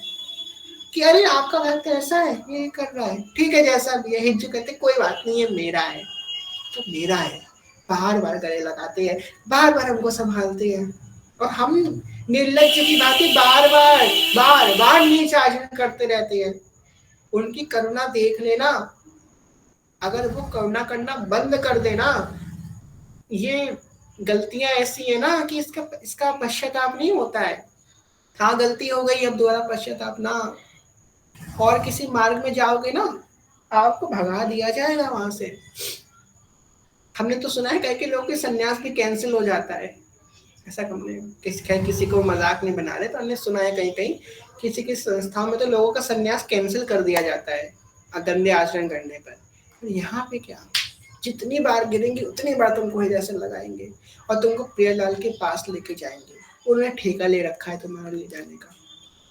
कि अरे आपका भक्त ऐसा है, ये कर रहा है, ठीक है जैसा भी है। हिज्जू कहते कोई बात नहीं है, मेरा है तो मेरा है। बार बार गले लगाते हैं, बार बार हमको संभालते हैं, और हम निर्लज्ज की भांति बार बार नीच आचरण करते रहते हैं। उनकी करुणा देख लेना, अगर वो करुणा करना बंद कर देना। ये गलतियां ऐसी है ना कि इसका इसका पश्चाताप नहीं होता है। हाँ गलती हो गई, अब दोबारा पश्चाताप ना। और किसी मार्ग में जाओगे ना, आपको भगा दिया जाएगा वहां से। हमने तो सुना है कई के लोगों के संन्यास भी कैंसिल हो जाता है। ऐसा हमने किसी को मजाक नहीं बना रहे, तो हमने सुना है कहीं कहीं किसी की संस्थाओं में तो लोगों का संन्यास कैंसिल कर दिया जाता है गंदे आचरण करने पर। यहाँ पे क्या, जितनी बार गिरेंगे उतनी बार तुमको हिरासत लगाएंगे और तुमको प्रियलाल के पास लेके जाएंगे। उन्होंने ठेका ले रखा है तुम्हारा ले जाने का।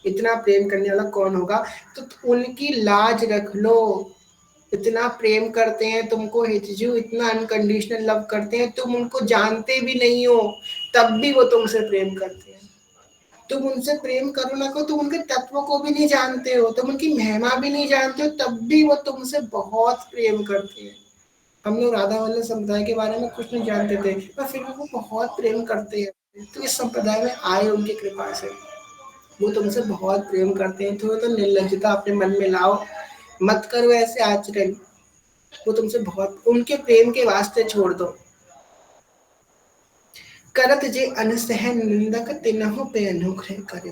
इतना प्रेम करने वाला कौन होगा, तो उनकी लाज रख लो। इतना प्रेम करते हैं तुमको हिज्जू, इतना अनकंडीशनल लव करते हैं, तुम उनको जानते भी नहीं हो तब भी वो तुमसे प्रेम करते हैं। तुम उनसे प्रेम करो ना करो, तुम उनके तत्व को भी नहीं जानते हो, तुम उनकी महिमा भी नहीं जानते हो, तब भी वो तुमसे बहुत प्रेम करते हैं। हम लोग राधा वल्लभ संप्रदाय के बारे में कुछ नहीं जानते थे, पर फिर भी वो बहुत प्रेम करते हैं। तो इस संप्रदाय में आए उनकी कृपा से, वो तुमसे बहुत प्रेम करते हैं। तो निर्लज्जता अपने मन में लाओ, मत करो ऐसे आचरण। वो तुमसे बहुत, उनके प्रेम के वास्ते छोड़ दो। करत जे अनसहन निंदक तिनहु पे अनुग्रह करे।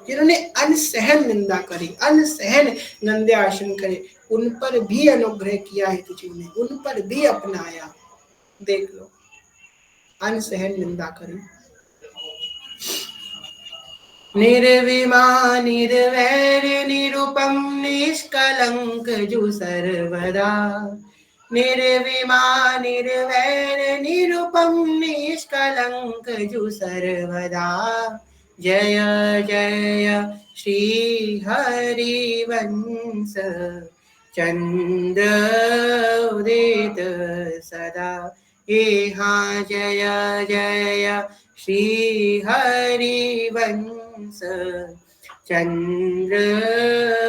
जिन्होंने अनसहन निंदा करी, अनसहन नंदे आसन करे, उन पर भी अनुग्रह किया है तुझे ने, उन पर भी अपनाया। देख लो, अनसहन निंदा करी। निर्विमा निर्वैर निरुपम निष्कलंक जु सर्वदा। निर्विमा निर्वैर निरुपम निष्कलंक जु सर्वदा। जय जय श्री हरिवंश चंद्र उदित सदा। हाँ जय जय श्री हरिवंश चंद्र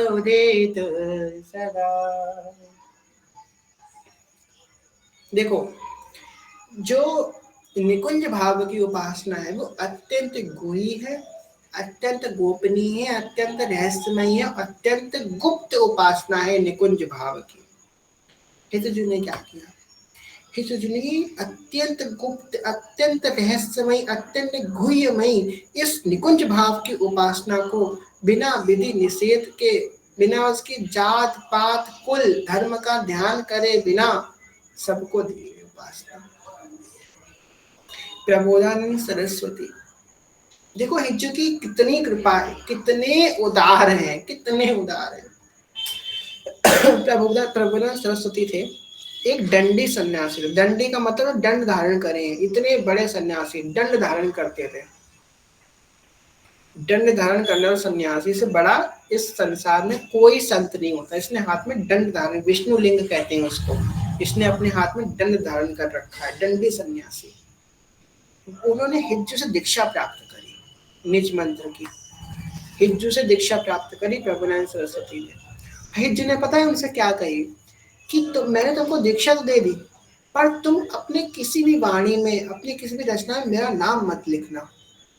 उदित सदा। देखो, जो निकुंज भाव की उपासना है वो अत्यंत गुही है, अत्यंत गोपनीय है, अत्यंत रहस्यमय है, अत्यंत गुप्त उपासना है निकुंज भाव की। हितजू ने क्या किया, हितजुनी अत्यंत गुप्त, अत्यंत रहस्यमय, अत्यंत गुह्यमयी इस निकुंज भाव की उपासना को बिना विधि निषेध के, बिना उसकी जात पात कुल धर्म का ध्यान करे बिना सबको दी उपासना। प्रबोधानंद सरस्वती, देखो हिज्जू की कितनी कृपा है, कितने उदार हैं, कितने उदार हैं। प्रबोधानंद सरस्वती थे एक दंडी सन्यासी। दंडी का मतलब दंड धारण करे, इतने बड़े सन्यासी दंड धारण करते थे। दंड धारण करने वाले सन्यासी से बड़ा इस संसार में कोई संत नहीं होता। इसने हाथ में दंड धारण, विष्णु लिंग कहते हैं उसको, इसने अपने हाथ में दंड धारण कर रखा है, दंडी सन्यासी। उन्होंने हिज्जू से दीक्षा प्राप्त करी, निज मंत्र की। हिज्जू से दीक्षा प्राप्त करी प्रभुनारायण सरस्वती ने। हिज्जू ने पता है उनसे क्या कही कि मैंने तुमको दीक्षा तो दे दी, पर तुम अपने किसी भी वाणी में, अपनी किसी भी रचना में मेरा नाम मत लिखना,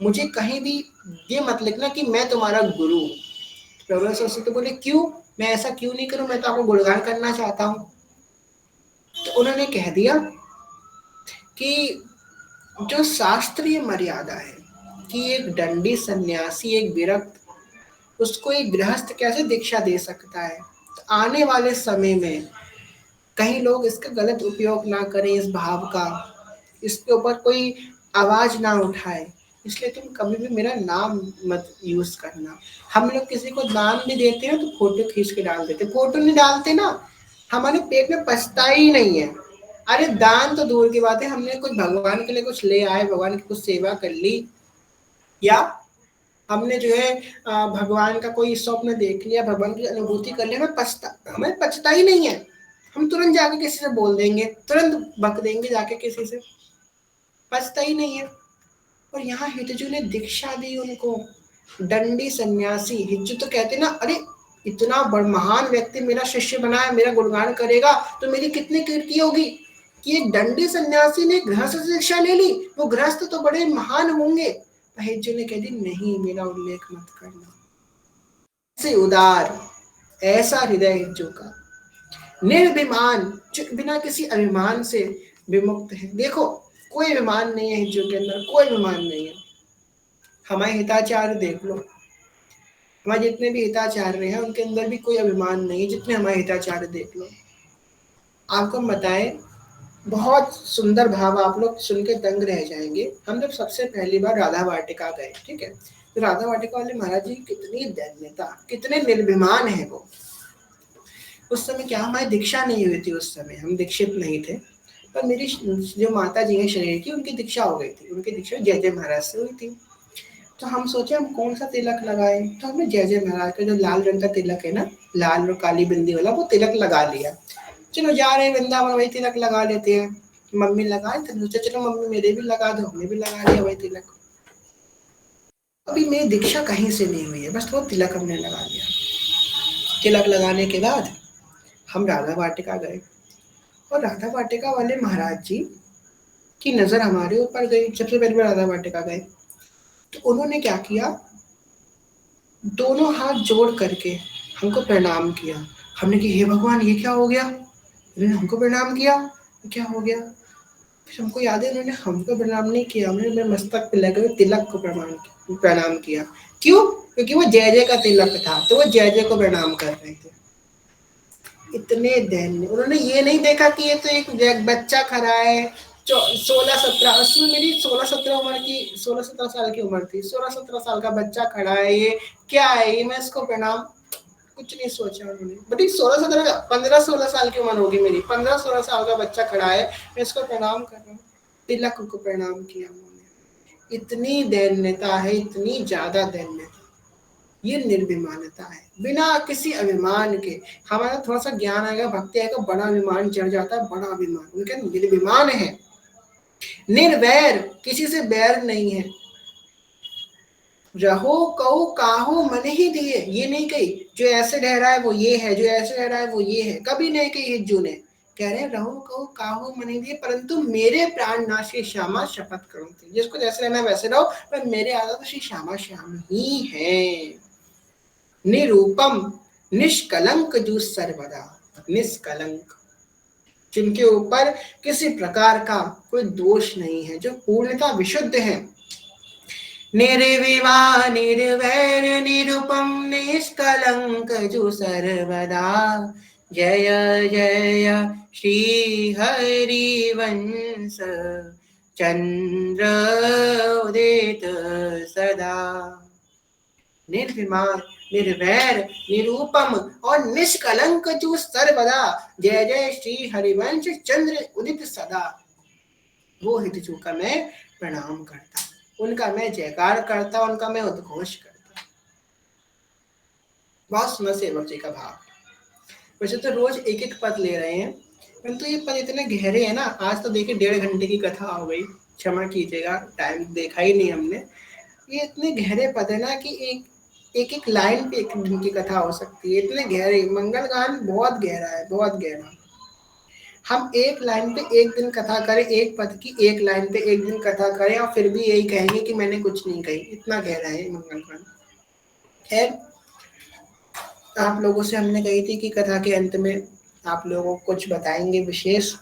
मुझे कहीं भी ये मत लिखना कि मैं तुम्हारा गुरु हूँ। प्रभु सरस्वती बोले क्यों, मैं ऐसा क्यों नहीं करूं, मैं तो आपको गुणगान करना चाहता हूँ। तो उन्होंने कह दिया कि जो शास्त्रीय मर्यादा है कि एक दंडी सन्यासी, एक विरक्त, उसको एक गृहस्थ कैसे दीक्षा दे सकता है। तो आने वाले समय में कहीं लोग इसका गलत उपयोग ना करें, इस भाव का, इसके ऊपर कोई आवाज ना उठाए, इसलिए तुम कभी भी मेरा नाम मत यूज करना। हम लोग किसी को दान भी देते हैं तो फोटो खींच के डाल देते, फोटो नहीं डालते ना, हमारे पेट में पछता ही नहीं है। अरे दान तो दूर की बात है, हमने कुछ भगवान के लिए कुछ ले आए, भगवान की कुछ सेवा कर ली, या हमने जो है भगवान का कोई स्वप्न देख लिया, भगवान की अनुभूति कर लिया, हमें पछता ही नहीं है। हम तुरंत जाके किसी से बोल देंगे, तुरंत बक देंगे जाके किसी से, पछता ही नहीं है। और यहाँ हितजू ने दीक्षा दी उनको, दंडी सन्यासी। हितजू तो कहते ना, अरे इतना बड़ महान व्यक्ति मेरा शिष्य बना है, मेरा गुणगान करेगा तो मेरी कितनी कीर्ति होगी, कि एक दंडी सन्यासी ने गृहस्थ से शिक्षा ले ली, वो गृहस्थ तो बड़े महान होंगे। हितजू ने कह दी नहीं, मेरा उल्लेख मत करना। ऐसे उदार, ऐसा हृदय हितजू का, निर्भिमान, जो बिना किसी अभिमान से विमुक्त है। देखो कोई अभिमान नहीं है हितजू के अंदर, कोई अभिमान नहीं है। हमारे हिताचार्य देख लो, हमारे जितने भी हिताचार्य हैं उनके अंदर भी कोई अभिमान नहीं है, जितने हमारे हिताचार्य देख लो। आपको बताए, बहुत सुंदर भाव, आप लोग सुन के दंग रह जाएंगे। हम जब सबसे पहली बार राधा वाटिका गए, ठीक है, तो राधा वाटिका वाले महाराज जी कितनी दैन्यता, कितने निर्भिमान है वो। उस समय क्या, हमारी दीक्षा नहीं हुई थी, उस समय हम दीक्षित नहीं थे, पर मेरी जो माता जी हैं शरीर की, उनकी दीक्षा हो गई थी, उनकी दीक्षा जय जय महाराज से हुई थी। तो हम सोचे हम कौन सा तिलक लगाएं, तो हमने जय जय महाराज का जो लाल रंग का तिलक है ना, लाल और काली बिंदी वाला, वो तिलक लगा लिया। चलो जा रहे हैं वृंदावन, वही तिलक लगा लेते हैं। मम्मी लगाए तो सोचा चलो मम्मी मेरे भी लगा दो, हमने भी लगा लिया वही तिलक। अभी मेरी दीक्षा कहीं से नहीं हुई है, बस वो तिलक हमने लगा लिया। तिलक लगाने के बाद हम राधा वाटिका गए, और राधा वाटिका वाले महाराज जी की नजर हमारे ऊपर गई। सबसे पहले राधा वाटिका गए तो उन्होंने क्या किया, दोनों हाथ जोड़ करके हमको प्रणाम किया। हमने कहा हे भगवान ये क्या हो गया, उन्होंने हमको प्रणाम किया, क्या हो गया। फिर हमको याद है उन्होंने हमको प्रणाम नहीं किया, उन्होंने मेरे मस्तक पे लगे हुए तिलक को प्रणाम किया। क्यों? क्योंकि वो जय जय का तिलक था, तो वो जय जय को प्रणाम कर रहे थे। इतने दैन्य, उन्होंने ये नहीं देखा कि ये तो एक बच्चा खड़ा है, 16-17, उसमें मेरी 16-17 साल की उम्र थी, 16-17 साल का बच्चा खड़ा है, ये क्या है, ये मैं इसको प्रणाम, कुछ नहीं सोचा उन्होंने। बट 16-17, 15-16 साल की उम्र होगी मेरी, 15-16 साल का बच्चा खड़ा है, मैं इसको प्रणाम कर रहा हूँ, तिलक को प्रणाम किया उन्होंने। इतनी दैन्यता है, इतनी ज्यादा दैन्यता, ये निर्भिमानता है, बिना किसी अभिमान के। हमारा थोड़ा सा ज्ञान आएगा, भक्ति आएगा, बड़ा अभिमान चढ़ जाता है, बड़ा अभिमान। उनके निर्भिमान है, निर्वैर, किसी से बैर नहीं है। रहो कहो काहो मन ही दिए, ये नहीं कही जो ऐसे रह रहा है वो ये है, जो ऐसे रह रहा है वो ये है, कभी नहीं कही हिज्जू ने। कह रहे रहो कहो काहो मन ही दिए, परंतु मेरे प्राण नाशी श्यामा शपथ करो थी। जिसको जैसे रहना वैसे रहो, पर मेरे आधा तो श्री श्यामा श्याम ही है। निरूपम, निष्कलंक जो सर्वदा, निष्कलंक, जिनके ऊपर किसी प्रकार का कोई दोष नहीं है, जो पूर्णता विशुद्ध है। निर्विवाह निर्वैर निरूपम निष्कलंक जो सर्वदा, जय जय श्री हरिवंश चंद्र उदित सदा। निर्विमान, निर्वैर, निरूपम और निष्कलंक जो सर्वदा, जय जय श्री हरिवंश चंद्र उदित सदा, वो हितजू का मैं प्रणाम करता, उनका मैं जयकार करता, उनका मैं उद्घोष करता। बहुत सुंदर सेवक जी का भाव। वैसे तो रोज एक एक पद ले रहे हैं, परंतु ये पद इतने गहरे हैं ना। आज तो देखिए 1.5 घंटे की कथा हो गई, क्षमा कीजिएगा, टाइम देखा ही नहीं हमने। ये इतने गहरे पद है ना कि एक लाइन पे 1 दिन की कथा हो सकती है, इतने गहरे। मंगल गान बहुत गहरा है, बहुत गहरा। हम एक लाइन पे 1 दिन कथा करें, एक पद की 1 लाइन पे 1 दिन कथा करें, और फिर भी यही कहेंगे कि मैंने कुछ नहीं कही, इतना गहरा है मंगल गान। खैर, आप लोगों से हमने कही थी कि कथा के अंत में आप लोगों को कुछ बताएंगे विशेष।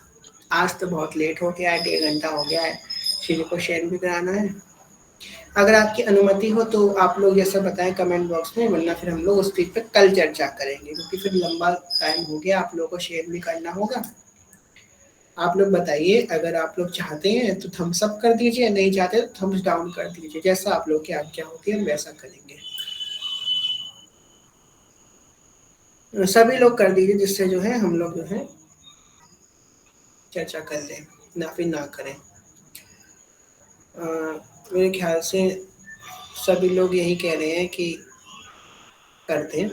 आज तो बहुत लेट हो गया है, 1.5 घंटा हो गया है, श्री को शेयर भी कराना है। अगर आपकी अनुमति हो तो आप लोग जैसा बताएं कमेंट बॉक्स में, वरना फिर हम लोग उस चीज पे कल चर्चा करेंगे, क्योंकि फिर लंबा टाइम हो गया, आप लोगों को शेयर भी करना होगा। आप लोग बताइए, अगर आप लोग चाहते हैं तो थम्स अप कर दीजिए, नहीं चाहते तो थम्स डाउन कर दीजिए, जैसा आप लोग की आज्ञा होगी हम वैसा करेंगे। सभी लोग कर दीजिए, जिससे जो है हम लोग जो है चर्चा कर लें, ना फिर ना करें। मेरे ख्याल से सभी लोग यही कह रहे हैं कि कर दें।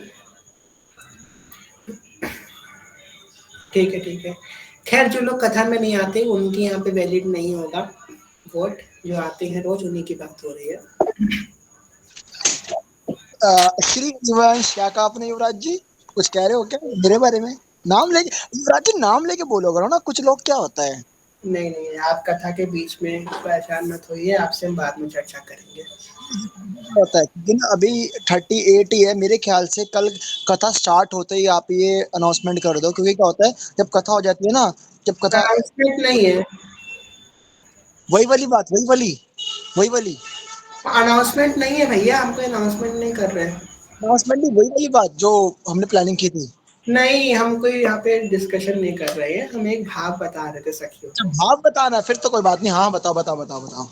ठीक है, ठीक है। खैर, जो लोग कथा में नहीं आते उनकी यहाँ पे वैलिड नहीं होगा वोट, जो आते हैं रोज उन्हीं की बात हो रही है। श्री युवराज, क्या कहा आपने युवराज जी? कुछ कह रहे हो क्या मेरे बारे में? नाम लेके युवराज जी, नाम लेके बोलो करो ना, कुछ लोग क्या होता है। नहीं नहीं, आप कथा के बीच में परेशान मत होइए, आपसे हम बाद में चर्चा करेंगे। होता है क्योंकि ना अभी 38 ही है मेरे ख्याल से। कल कथा स्टार्ट होते ही आप ये अनाउंसमेंट कर दो, क्योंकि क्या होता है जब कथा हो जाती है ना, जब कथा, अनाउंसमेंट नहीं है। वही वाली बात, वही वाली अनाउंसमेंट नहीं है भैया, हम कोई अनाउंसमेंट नहीं कर रहे हैं। अनाउंसमेंट नहीं, वही वाली बात जो हमने प्लानिंग की थी। नहीं, हम कोई यहाँ पे डिस्कशन नहीं कर रहे हैं, हम एक भाव बता रहे थे सखियों जब को। भाव बताना फिर तो कोई बात नहीं। हाँ बताओ बताओ बताओ बताओ।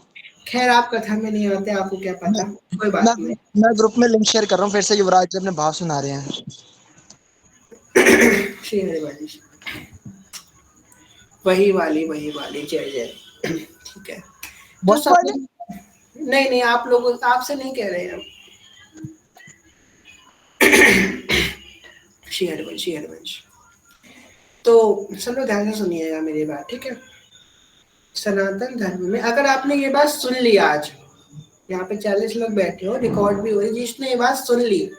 खैर, आप कथा में नहीं आते, आपको क्या मैं पता, कोई मैं बात नहीं। मैं ग्रुप में लिंक शेयर कर रहा हूँ, फिर से युवराज जी अपने भाव सुना रहे हैं। श्री हरिवाली, वही वाली जय जय। ठीक है। तो वही सब वाली। नहीं नहीं, आप लोगों, आपसे नहीं कह रहे हैं हम। श्री हरिवंश, श्री हरिवंश। तो सब लोग ध्यान से सुनिएगा मेरी बात, ठीक है। सनातन धर्म में अगर आपने ये बात सुन ली आज, यहाँ पे 40 लोग बैठे हो, रिकॉर्ड भी हो रही, जिसने ये बात सुन ली,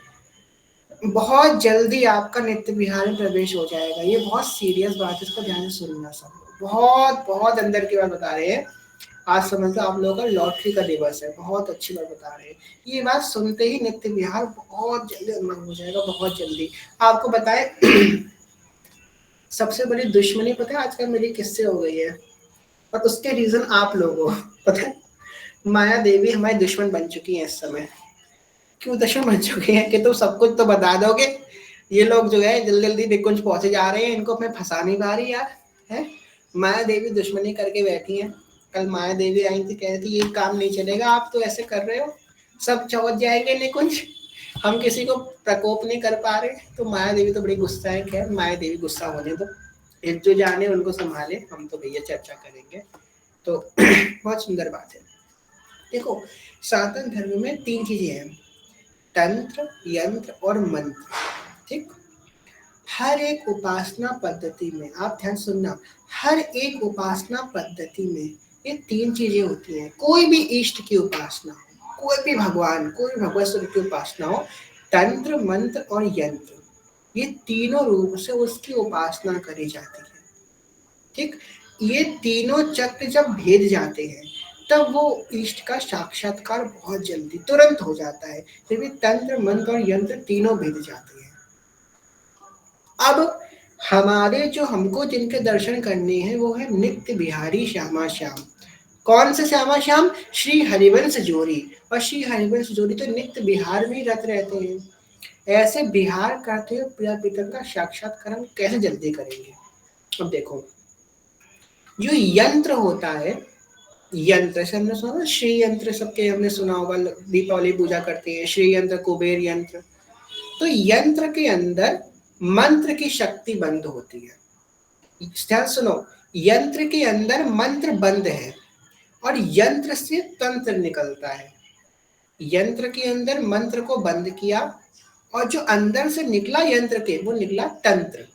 बहुत जल्दी आपका नित्य विहार में प्रवेश हो जाएगा। ये बहुत सीरियस बात है, इसको ध्यान से सुनना सब। बहुत बहुत अंदर की बात बता रहे हैं। आज समझ लो आप लोगों का लॉटरी का दिवस है, बहुत अच्छी बात बता रहे हैं। ये बात सुनते ही नित्य विहार बहुत जल्दी अनुमान हो जाएगा, बहुत जल्दी। आपको बताए सबसे बड़ी दुश्मनी पता है आजकल मेरी किससे हो गई है, और उसके रीजन आप लोगों पता है। माया देवी हमारी दुश्मन बन चुकी है इस समय। क्यों दुश्मन बन चुके हैं कि तुम सब कुछ तो बता दोगे। ये लोग जो है जल्दी जल्दी निकुंज पहुंचे जा रहे हैं, इनको मैं फंसा नहीं पा रही यार। है, माया देवी दुश्मनी करके बैठी है। कल माया देवी आई थी, कह रही थी ये काम नहीं चलेगा, आप तो ऐसे कर रहे हो, सब पहुंच जाएंगे निकुंज, हम किसी को प्रकोप नहीं कर पा रहे। तो माया देवी तो बड़ी गुस्सा है। खैर, माया देवी गुस्सा होने दो, एक जो जाने उनको संभाले, हम तो भैया चर्चा करेंगे। तो बहुत सुंदर बात है। देखो, सनातन धर्म में 3 चीजें हैं, तंत्र, यंत्र और मंत्र। ठीक, हर एक उपासना पद्धति में, आप ध्यान सुनना, हर एक उपासना पद्धति में ये 3 चीजें होती हैं। कोई भी इष्ट की उपासना हो, कोई भी भगवान, कोई भी भगवत की उपासना हो, तंत्र, मंत्र और यंत्र, ये तीनों रूप से उसकी उपासना करी जाती है। ठीक, ये तीनों चक्र जब भेद जाते हैं, तब वो इष्ट का साक्षात्कार बहुत जल्दी तुरंत हो जाता है। जब ये तंत्र, मंत्र और यंत्र तीनों भेद जाते हैं, अब हमारे जो हमको जिनके दर्शन करने हैं वो है नित्य बिहारी श्यामा श्याम। कौन से श्यामा श्याम? श्री हरिवंश जोरी। और श्री हरिवंश जोरी तो नित्य बिहार में ही रत रहते हैं। ऐसे बिहार करते हुए प्रिया पितर का साक्षात्कार हम कैसे जल्दी करेंगे? अब देखो, जो यंत्र होता है, यंत्र से हमने सुना ना, श्री यंत्र सबके हमने सुना होगा, दीपावली पूजा करते हैं श्री यंत्र, कुबेर यंत्र। तो यंत्र के अंदर मंत्र की शक्ति बंद होती है। ध्यान सुनो, यंत्र के अंदर मंत्र बंद है और यंत्र से तंत्र निकलता है। यंत्र के अंदर मंत्र को बंद किया और जो अंदर से निकला यंत्र के, वो निकला तंत्र।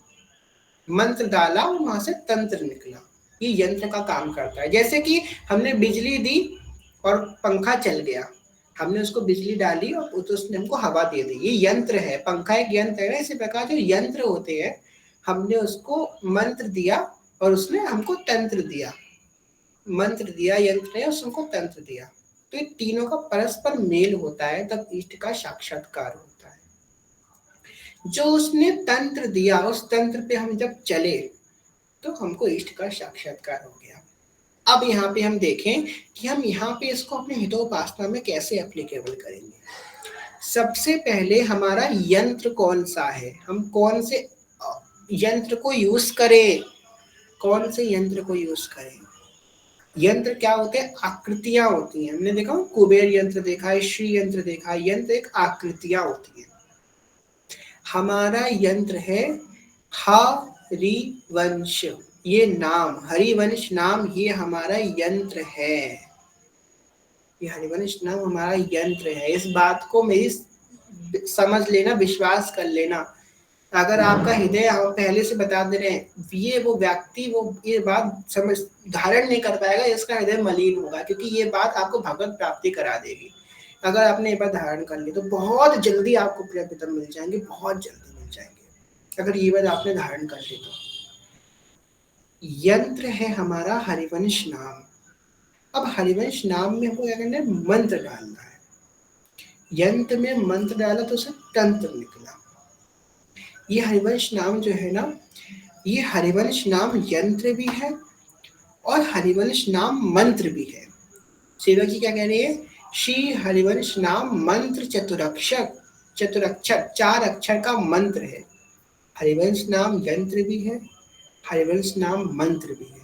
मंत्र डाला और वहां से तंत्र निकला। ये यंत्र का काम करता है। जैसे कि हमने बिजली दी और पंखा चल गया, हमने उसको बिजली डाली और तो उसने हमको हवा दे दी, ये यंत्र है। पंखा एक यंत्र है। इसी प्रकार जो यंत्र होते हैं, हमने उसको मंत्र दिया और उसने हमको तंत्र दिया। मंत्र दिया यंत्र ने, उसको तंत्र दिया। तो ये तीनों का परस्पर मेल होता है, तब इष्ट का साक्षात्कार होता है। जो उसने तंत्र दिया, उस तंत्र पे हम जब चले तो हमको इष्ट का साक्षात्कार हो गया। अब यहाँ पे हम देखें कि हम यहाँ पे इसको अपने हितोपासना में कैसे एप्लीकेबल करेंगे। सबसे पहले हमारा यंत्र कौन सा है, हम कौन से यंत्र को यूज करें, कौन से यंत्र को यूज करें। यंत्र क्या होते हैं, आकृतियां होती हैं। हमने देखा कुबेर यंत्र देखा है, श्री यंत्र देखा है। यंत्र एक आकृतियां होती हैं। हमारा यंत्र है हरिवंश। ये नाम हरिवंश नाम ये हमारा यंत्र है। ये हरिवंश नाम हमारा यंत्र है। इस बात को मेरी समझ लेना, विश्वास कर लेना। अगर आपका हृदय, हम पहले से बता दे रहे हैं, ये वो व्यक्ति वो ये बात समझ धारण नहीं कर पाएगा, इसका हृदय मलिन होगा, क्योंकि ये बात आपको भगवत प्राप्ति करा देगी। अगर आपने ये बात धारण कर ली तो बहुत जल्दी आपको प्रिय पितर मिल जाएंगे, बहुत जल्दी मिल जाएंगे, अगर ये बात आपने धारण कर ली तो। यंत्र है हमारा हरिवंश नाम। अब हरिवंश नाम में हमको क्या करना है, मंत्र डालना है। यंत्र में मंत्र डाला तो उसे तंत्र निकला। ये हरिवंश नाम जो है ना, ये हरिवंश नाम यंत्र भी है और हरिवंश नाम मंत्र भी है। सेवक जी क्या कह रही है, श्री हरिवंश नाम मंत्र चतुरक्षर, चतुरक्षर 4 अक्षर का मंत्र है। हरिवंश नाम यंत्र भी है, हरिवंश नाम मंत्र भी है।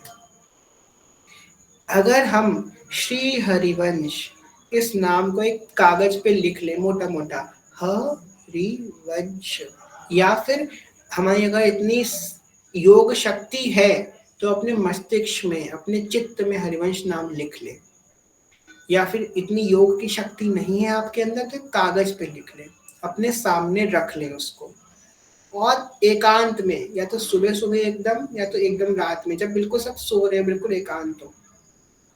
अगर हम श्री हरिवंश इस नाम को एक कागज पे लिख ले, मोटा मोटा हरिवंश, या फिर हमारी अगर इतनी योग शक्ति है तो अपने मस्तिष्क में, अपने चित्त में हरिवंश नाम लिख ले। या फिर इतनी योग की शक्ति नहीं है आपके अंदर तो कागज पे लिख ले, अपने सामने रख ले उसको, और एकांत में, या तो सुबह सुबह एकदम, या तो एकदम रात में, जब बिल्कुल सब सो रहे, बिल्कुल एकांत हो,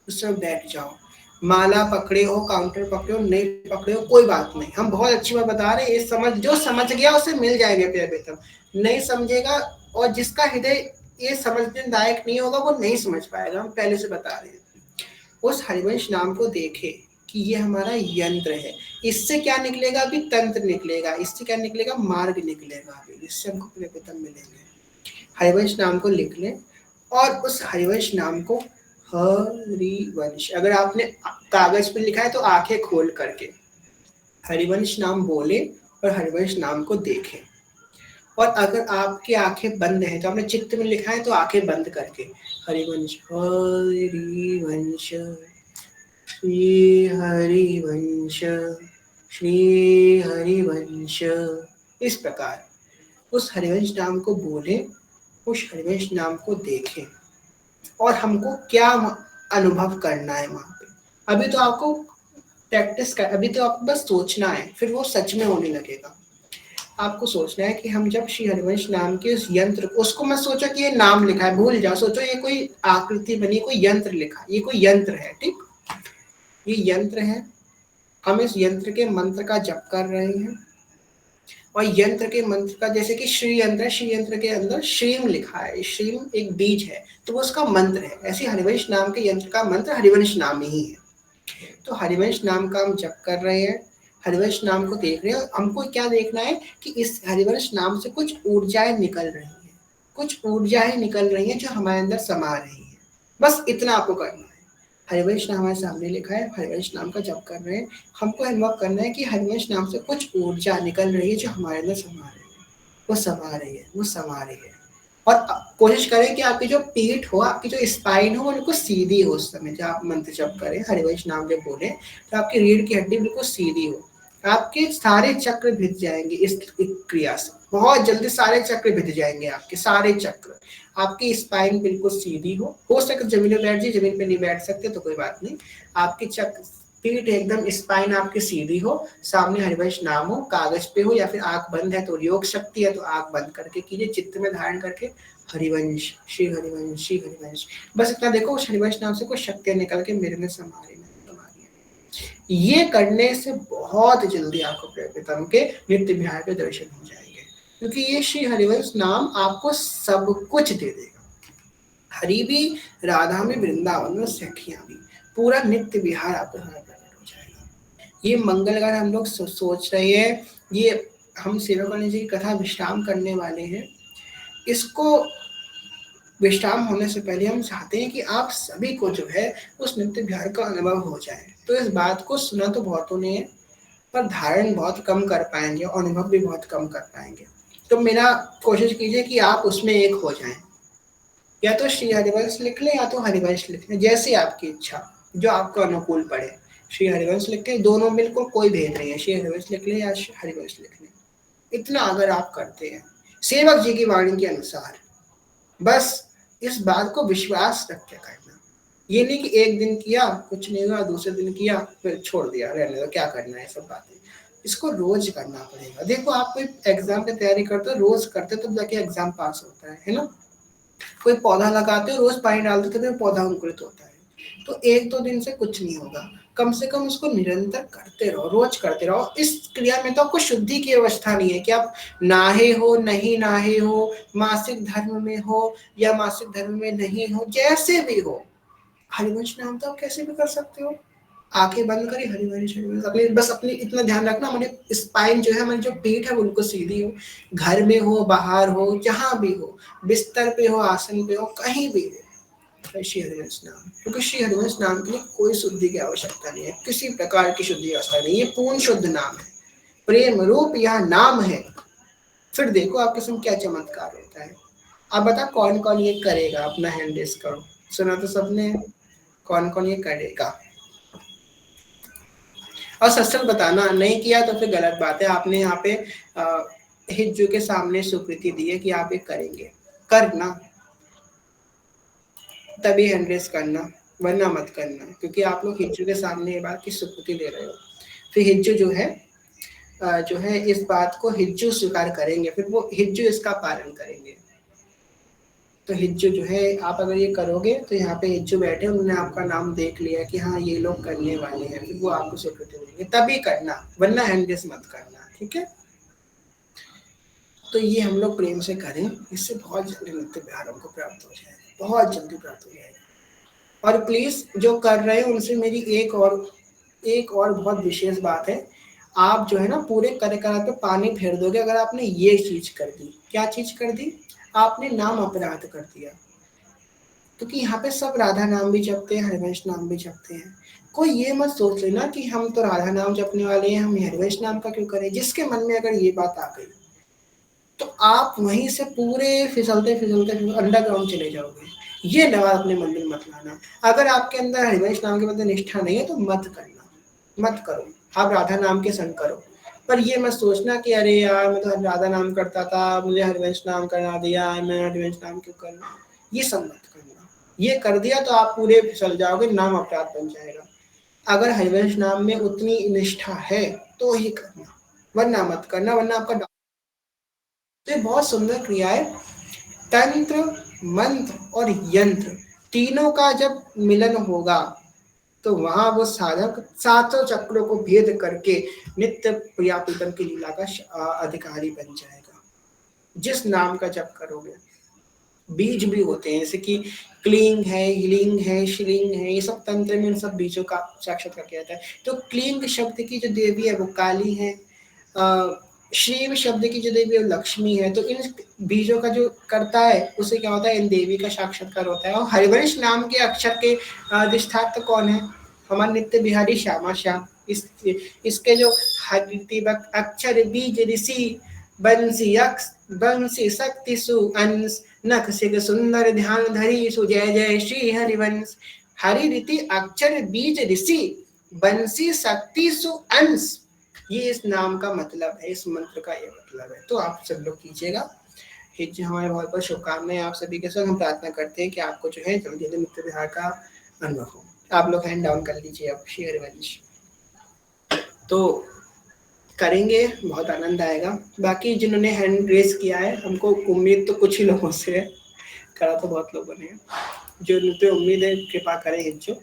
उस समय बैठ जाओ। माला पकड़े हो, काउंटर पकड़े हो, नहीं पकड़े हो, कोई बात नहीं। हम बहुत अच्छी बात बता रहे हैं, ये समझ, जो समझ गया उसे मिल जाएंगे प्रिय बेतम, नहीं समझेगा और जिसका हृदय ये समझने लायक नहीं होगा वो नहीं समझ पाएगा। हम पहले से बता रहे हैं। उस हरिवंश नाम को देखे कि ये हमारा यंत्र है। इससे क्या निकलेगा, अभी तंत्र निकलेगा। इससे क्या निकलेगा, मार्ग निकलेगा। अभी इससे हमको प्रिय बेतम मिलेंगे। हरिवंश नाम को लिख लें और उस हरिवंश नाम को हरिवंश, अगर आपने कागज पर लिखा है तो आंखें खोल करके हरिवंश नाम बोले और हरिवंश नाम को देखें। और अगर आपकी आंखें बंद हैं तो आपने चित्त में लिखा है तो आंखें बंद करके हरिवंश, हरिवंश, श्री हरिवंश, श्री हरिवंश, इस प्रकार उस हरिवंश नाम को बोले, उस हरिवंश नाम को देखें। और हमको क्या अनुभव करना है वहां पे, अभी तो आपको प्रैक्टिस कर, अभी तो आपको बस सोचना है, फिर वो सच में होने लगेगा। आपको सोचना है कि हम जब श्री हरिवंश नाम के उस यंत्र, उसको मत सोचो कि ये नाम लिखा है, भूल जाओ, सोचो ये कोई आकृति बनी, कोई यंत्र लिखा, ये कोई यंत्र है, ठीक, ये यंत्र है। हम इस यंत्र के मंत्र का जप कर रहे हैं और यंत्र के मंत्र का, जैसे कि श्री यंत्र, श्री यंत्र के अंदर श्रीम लिखा है, श्रीम एक बीज है तो वो उसका मंत्र है। ऐसे हरिवंश नाम के यंत्र का मंत्र हरिवंश नाम ही है। तो हरिवंश नाम का हम जप कर रहे हैं, हरिवंश नाम को देख रहे हैं। हमको क्या देखना है कि इस हरिवंश नाम से कुछ ऊर्जाएं निकल रही हैं, कुछ ऊर्जाएं निकल रही हैं जो हमारे अंदर समा रही हैं। बस इतना आपको करना है। हरिवंश नाम हमारे सामने लिखा है, हरिवंश नाम का जप कर रहे हैं। हमको अनुभव करना है कि हरिवंश नाम से कुछ ऊर्जा निकल रही है जो हमारे अंदर समा रही है, वो समा रही है, वो समा रही है। और कोशिश करें कि आपकी जो पीठ हो, आपकी जो स्पाइन हो, वो बिल्कुल सीधी हो। उस समय जब आप मंत्र जप करें, हरिवंश नाम जब बोले, तो आपकी रीढ़ की हड्डी बिल्कुल सीधी हो। आपके सारे चक्र भिद जाएंगे इस क्रिया से, बहुत जल्दी सारे चक्र भिद जाएंगे, आपके सारे चक्र। आपकी स्पाइन बिल्कुल सीधी हो सके जमीन पे बैठ जाइए, जमीन पे नहीं बैठ सकते तो कोई बात नहीं। आपकी चक्र, पीठ एकदम, स्पाइन आपकी सीधी हो, सामने हरिवंश नाम हो, कागज पे हो, या फिर आंख बंद है तो योग शक्ति है तो आंख बंद करके कीजिए, चित्त में धारण करके हरिवंश, श्री हरिवंश, श्री हरिवंश, बस इतना देखो उस हरिवंश नाम से कुछ शक्तियां निकल के मेरे में समा रही है। ये करने से बहुत जल्दी आपको प्रेम के नित्य विहार के दर्शन हो जाएंगे, क्योंकि ये श्री हरिवंश नाम आपको सब कुछ दे देगा। हरि भी, राधा में, वृंदावन में, सखियां भी, पूरा नित्य विहार आपको प्रकट हो जाएगा। ये मंगल गान हम लोग सोच रहे हैं, ये हम सेवाकानंद जी की कथा विश्राम करने वाले हैं। इसको विश्राम होने से पहले हम चाहते हैं कि आप सभी को जो है उस नित्य विहार का अनुभव हो जाए। तो इस बात को सुना तो बहुतों ने, पर धारण बहुत कम कर पाएंगे और अनुभव भी बहुत कम कर पाएंगे। तो मेरा कोशिश कीजिए कि आप उसमें एक हो जाएं, या तो श्री हरिवंश लिख लें या तो हरिवंश लिख लें, जैसे आपकी इच्छा, जो आपको अनुकूल पड़े। श्री हरिवंश लिख के दोनों बिल्कुल कोई भेद नहीं है, श्री हरिवंश लिख लें या हरिवंश लिख लें। इतना अगर आप करते हैं सेवक जी की वाणी के अनुसार, बस इस बात को विश्वास रख के करना। ये नहीं कि एक दिन किया कुछ नहीं हुआ, दूसरे दिन किया फिर छोड़ दिया, रहने दो, क्या करना है सब बातें। इसको रोज करना पड़ेगा। देखो आप कोई एग्जाम की तैयारी करते हो, रोज करते तो जाके एग्जाम पास होता है ना। कोई पौधा लगाते हो, रोज पानी डालते तो पौधा अंकुरित होता है। तो एक दो दिन से कुछ नहीं होगा, कम से कम उसको निरंतर करते रहो, रोज करते रहो। इस क्रिया में तो आपको शुद्धि की अवस्था नहीं है कि आप नाहे हो नहीं नाहे हो, मासिक धर्म में हो या मासिक धर्म में नहीं हो, जैसे भी हो हरिवंश नाम तो आप कैसे भी कर सकते हो। आंखें बंद करी हरिवंश हरिवंश, अपने बस अपनी इतना ध्यान रखना हमारे स्पाइन जो है, हमारी जो पीठ है उनको सीधी हो, घर में हो बाहर हो जहां भी हो, बिस्तर पे हो आसन पे हो कहीं भी हो, श्री हरिवंश नाम। क्योंकि श्री हरिवंश नाम के लिए कोई शुद्धि की आवश्यकता नहीं है, किसी प्रकार की शुद्धि की आवश्यकता नहीं, ये पूर्ण शुद्ध नाम है, प्रेम रूप यह नाम है। फिर देखो आपके संग क्या चमत्कार होता है। अब बता कौन कौन ये करेगा, अपना हैंड रेस करो। सुना तो सबने, कौन कौन ये करेगा। और सच सच बताना, नहीं किया तो फिर गलत बात है। आपने यहाँ पे हिज्जू के सामने स्वीकृति दी है कि आप ये करेंगे, करना तभी हैंड रेस करना, वरना मत करना। क्योंकि आप लोग हिज्जू के सामने ये बात की स्वीकृति दे रहे हो। फिर हिज्जू जो है इस बात को हिज्जू स्वीकार करेंगे, फिर वो हिज्जू इसका पालन करेंगे। तो हिज्जू जो है, आप अगर ये करोगे तो यहाँ पे हिज्जू बैठे, उन्होंने आपका नाम देख लिया कि हाँ ये लोग करने वाले हैं, फिर वो आपको स्वीकृति देंगे, तभी करना, वरना हैंड रेस मत करना, ठीक है। तो ये हम लोग प्रेम से करें, इससे बहुत जल्दी नित्य विहार हमको प्राप्त हो जाएगा, बहुत जल्दी प्राप्त हो जाएगा। और प्लीज जो कर रहे हैं उनसे मेरी एक और बहुत विशेष बात है, आप जो है ना पूरे कार्यकाल पे पानी फेर दोगे अगर आपने ये चीज कर दी। क्या चीज कर दी? आपने नाम अपराध कर दिया। क्योंकि यहाँ पे सब राधा नाम भी जपते हैं, हरिवंश नाम भी जपते हैं। कोई ये मत सोच लेना कि हम तो राधा नाम जपने वाले हैं, हम हरिवंश नाम का क्यों करें। जिसके मन में अगर ये बात आ गई तो आप वहीं से पूरे फिसलते फिसलते अंडरग्राउंड चले जाओगे। ये नवा अपने मन में मत लाना। अगर आपके अंदर हरिवंश नाम के बदले निष्ठा नहीं है तो मत करना, मत करो। आप राधा नाम के संग करो, पर ये मत सोचना कि अरे यार मैं तो राधा नाम करता था, मुझे हरिवंश नाम करा दिया, मैं हरिवंश नाम क्यों करना। ये सब मत करना। ये कर दिया तो आप पूरे फिसल जाओगे, नाम अपराध बन जाएगा। अगर हरिवंश नाम में उतनी निष्ठा है तो ही करना, वरना मत करना, वरना आपका। तो ये बहुत सुंदर क्रिया है। तंत्र मंत्र और यंत्र तीनों का जब मिलन होगा तो वहां वो साधक सातों चक्रों को भेद करके नित्य प्रिया प्रीतम की लीला का अधिकारी बन जाएगा। जिस नाम का जप करोगे, बीज भी होते हैं जैसे कि क्लिंग है, हिलिंग है, शिलिंग है, ये सब तंत्र में इन सब बीजों का साक्षात्कार किया जाता है। तो क्लिंग शब्द की जो देवी है वो काली है, शिव शब्द की जो देवी है वो लक्ष्मी है। तो इन बीजों का जो करता है उसे क्या होता है, इन देवी का साक्षात्कार होता है। और हरिवंश नाम के अक्षर के अधिष्ठात्र कौन है? हमारे नित्य बिहारी श्यामा श्याम। इसके जो अक्षर बीज ऋषि बंसी शक्ति सुअंस नख सिग सुंदर ध्यान धरी सु जय जय श्री हरिवंश। हरि रीति अक्षर बीज ऋषि बंसी शक्ति सुअंस, ये इस नाम का मतलब है, इस मंत्र का ये मतलब है। तो आप सब लोग कीजिएगा। हमारे बहुत बहुत शुभकामनाएं आप सभी के साथ। हम प्रार्थना करते हैं कि आपको जो है जल्दी जल्दी नित्य विहार का अनुभव हो। आप लोग हैंड डाउन कर लीजिए अब श्री हरिवंश। तो करेंगे, बहुत आनंद आएगा। बाकी जिन्होंने हैंड रेस किया है, हमको उम्मीद तो कुछ ही लोगों से है, करा तो बहुत लोगों ने, जो पे उम्मीद है कृपा करें हिज्जो।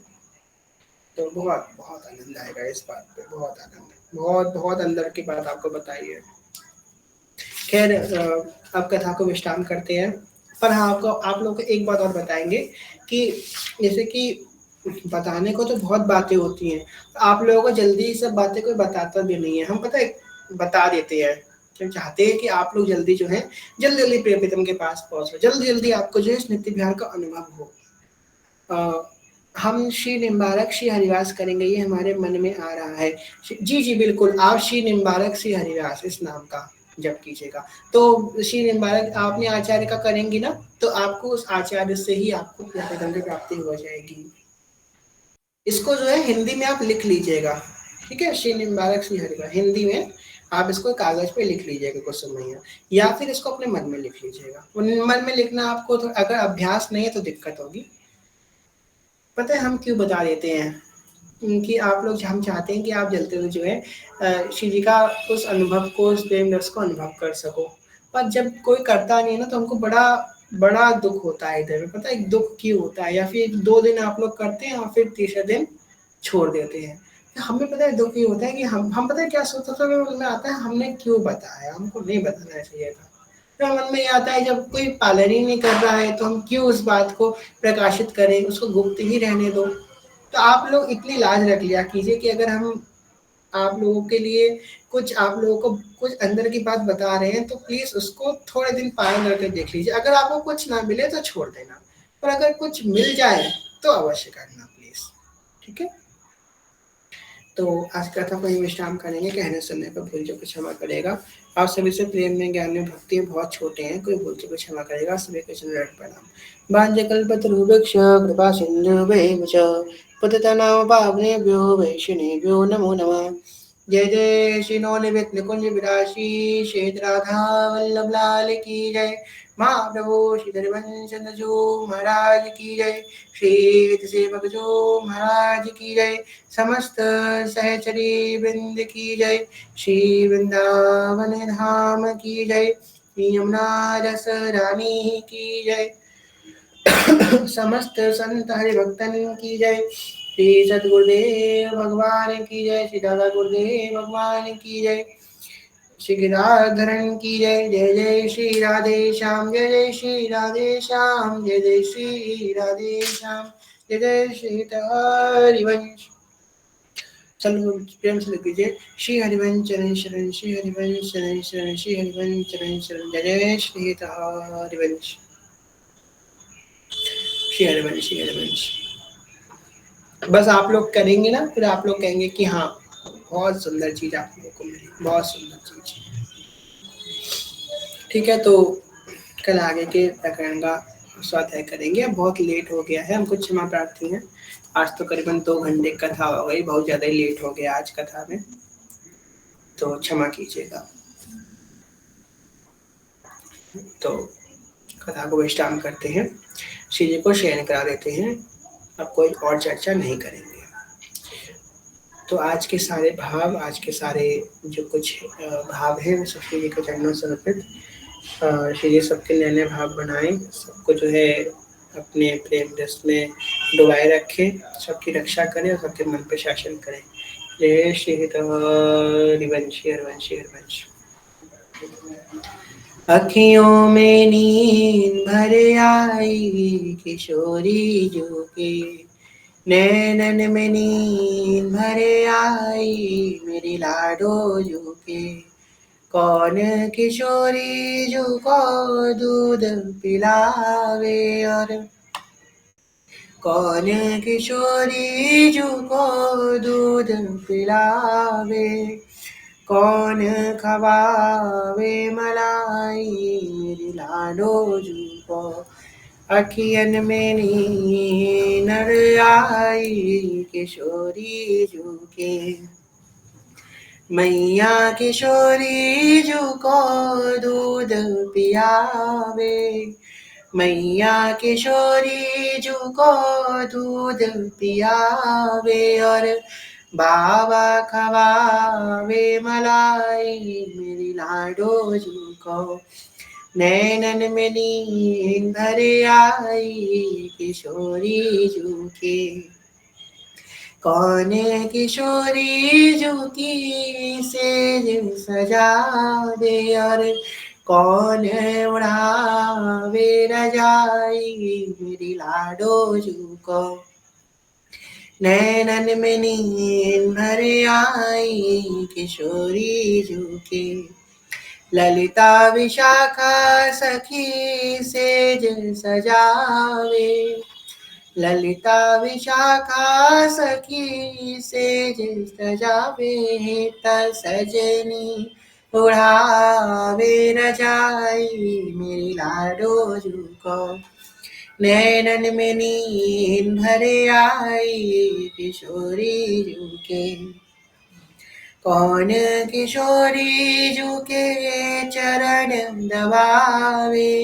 तो बहुत बहुत आनंद आएगा इस बात पे, बहुत आनंद, बहुत बहुत अंदर की बात आपको बताई है। खैर अब कथा को विश्राम करते हैं। पर हाँ, आपको आप लोग को एक बात और बताएंगे कि जैसे कि बताने को तो बहुत बातें होती हैं, आप लोगों को जल्दी सब बातें कोई बताता भी नहीं है। हम पता है बता देते हैं, हम चाहते हैं कि आप लोग जल्दी जो है जल्दी जल्दी प्रिय प्रीतम के पास पहुंचो, जल्दी जल्दी आपको जो है इस नित्य विहार का अनुभव हो। हम श्री निम्बारक श्री हरिवास करेंगे, ये हमारे मन में आ रहा है। जी जी बिल्कुल, आप श्री निम्बारक श्री हरिवास इस नाम का जब कीजिएगा। तो श्री निम्बारक आपने आचार्य का करेंगे ना, तो आपको उस आचार्य से ही आपको प्रेम की प्राप्ति हो जाएगी। इसको जो है हिंदी में आप लिख लीजिएगा, ठीक है। श्री निम्बारक श्री हरि हिंदी में आप इसको कागज पे लिख लीजिएगा कुछ समय, या फिर इसको अपने मन में लिख लीजिएगा। मन में लिखना आपको तो अगर अभ्यास नहीं है तो दिक्कत होगी। पता है हम क्यों बता देते हैं, कि आप लोग, हम चाहते हैं कि आप जलते हुए जो है श्री जी का उस अनुभव को, उस प्रेम रस को अनुभव कर सको। पर जब कोई करता नहीं है ना, तो हमको बड़ा बड़ा दुख होता है इधर। पता है दुख क्यों होता है, या फिर 2 दिन आप लोग करते हैं और फिर तीसरे दिन छोड़ देते हैं। हमें पता है दुख ये होता है कि हम पता है क्या सोचते समय में आता है, हमने क्यों बताया, हमको नहीं बताना चाहिए था। तो मन में ये आता है जब कोई पालन ही नहीं कर रहा है तो हम क्यों उस बात को प्रकाशित करें, उसको गुप्त ही रहने दो। तो आप लोग इतनी लाज रख लिया कीजिए कि अगर हम आप लोगों के लिए कुछ, आप लोगों को कुछ अंदर की बात बता रहे हैं, तो प्लीज उसको थोड़े दिन पालन करके देख लीजिए। अगर आपको कुछ ना मिले तो छोड़ देना, पर अगर कुछ मिल जाए तो अवश्य करना प्लीज, ठीक है। तो आज कथा को ही विश्राम करेंगे, कहने सुनने पर भूल जो कुछ क्षमा करेगा। आप सभी से प्रेम में, ज्ञान में, भक्ति में बहुत छोटे हैं, कोई भूल जो कुछ क्षमा करेगा। सभी को चरण प्रणाम। बांझ कल्पतरुवृक्ष कृपा सिंधुभ्येव च पतितनां पावनेभ्यो वैष्णवेभ्यो नमो नमः। जय जय श्री नवनिर्मित निकुंज विराशी श्वेत राधा वल्लभ लाल की जय। महाप्रभु श्री हरिवंश जो महाराज की जय। श्री सेवक जो महाराज की जय। समस्त सहचरी वृंद की जय। श्री वृंदावन धाम की जय। यमुना रस रानी की जय। समस्त संत हरिभक्तन की जय। श्री सतगुरुदेव भगवान की जय। श्री दादा गुरुदेव भगवान की जय। श्री गिरधरण की जय। जय जय श्री राधे श्याम, जय जय श्री राधे श्याम, जय जय श्री राधे श्याम, जय जय श्री हरिवंश। चलो प्रेम से लिख लीजिए, श्री हरिवंश चरण शरण, श्री हरिवंश चरण शरण, श्री हरिवंश चरण शरण, जय जय श्री हरिवंश, श्री हरिवंश, श्री हरिवंश। बस आप लोग करेंगे ना, फिर आप लोग कहेंगे कि हाँ बहुत सुंदर चीज आप लोगों को मिली, बहुत सुंदर चीज। ठीक है, तो कल आगे के प्रकरण का स्वाध्याय करेंगे। अब बहुत लेट हो गया है, हमको क्षमा प्रार्थी है। आज तो करीबन 2 घंटे कथा हो गई, बहुत ज्यादा ही लेट हो गया आज कथा में, तो क्षमा कीजिएगा। तो कथा को विश्राम करते हैं, श्री जी को शयन करा देते हैं। अब कोई और चर्चा नहीं करेंगे। तो आज के सारे भाव, आज के सारे जो कुछ भाव है, वो सब श्री जी के चरणों से समर्पित। श्री जी सबके नए नए भाव बनाए, सबको जो है अपने प्रेम रस में डुबाए रखे, सबकी रक्षा करें और सबके मन पे शासन करें। जय श्री हरिवंश, हरिवंश, हरिवंश। अखियों में नींद भर आई किशोरी जो के, नैनन में नींद भर आई मेरी लाडो जो के। कौन किशोरी जो को दूध पिलावे, और कौन किशोरी जो को दूध पिलावे, कौन खवावे मलाई मेरी लाडो जू को। अखियन में नींद आई किशोरी जू के, मैया किशोरी जू को दूध पियावे, मैया किशोरी जू को दूध पियावे, और बाबा खवावे मलाई मेरी लाडो जू को। नैनन में नींद भर आई किशोरी जू के, कौन किशोरी जू की सेज सजावे, और कौन उड़ावे रजाई मेरी लाडो जू को। नैनन में नींद भर आई किशोरी जू के, ललिता विशाखा सखी सेज सजावे, ललिता विशाखा सखी सेज सजावे, त सजनी उड़ावे रजाई मेरी लाडो झुको, नैनन में नींद भरे आई किशोरी झुके, कौन किशोरी झुके चरण दबावे,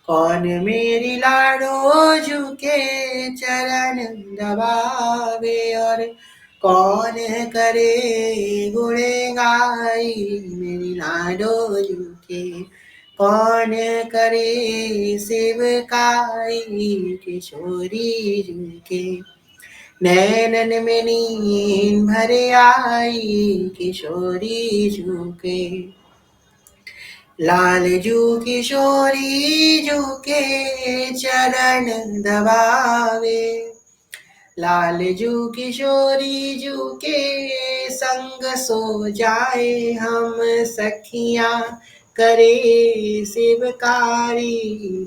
कौन मेरी लाडो झुके चरण दबावे, और कौन करे गुण गाई मेरी लाडो झुके, कौन करे सेवकाई किशोरी झुके, नैनन में नींद भरे आई किशोरी झुके, लाल जू किशोरी झुके चरण दबावे, लाल जू किशोरी झुके संग सो जाए हम सखियां करे सेवकारी,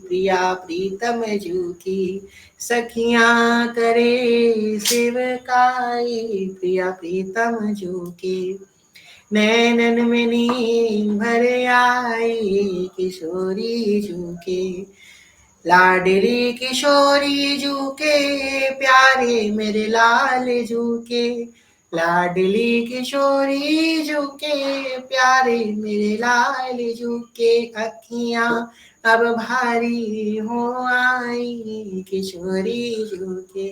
प्रिया प्रीतम झुकी सखियां करे सेवकाई, प्रिया प्रीतम झुकी, नैनन में नींद भर आई किशोरी झुके, लाडली किशोरी झुके प्यारे मेरे लाल झुके, लाडली किशोरी झुके प्यारे मेरे लाल झुके, अखियां अब भारी हो आई किशोरी झुके,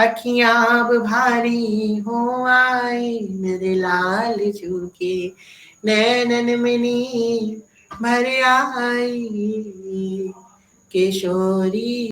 अखियां अब भारी हो आई मेरे लाल झुके, नैनन में नींद भर आई किशोरी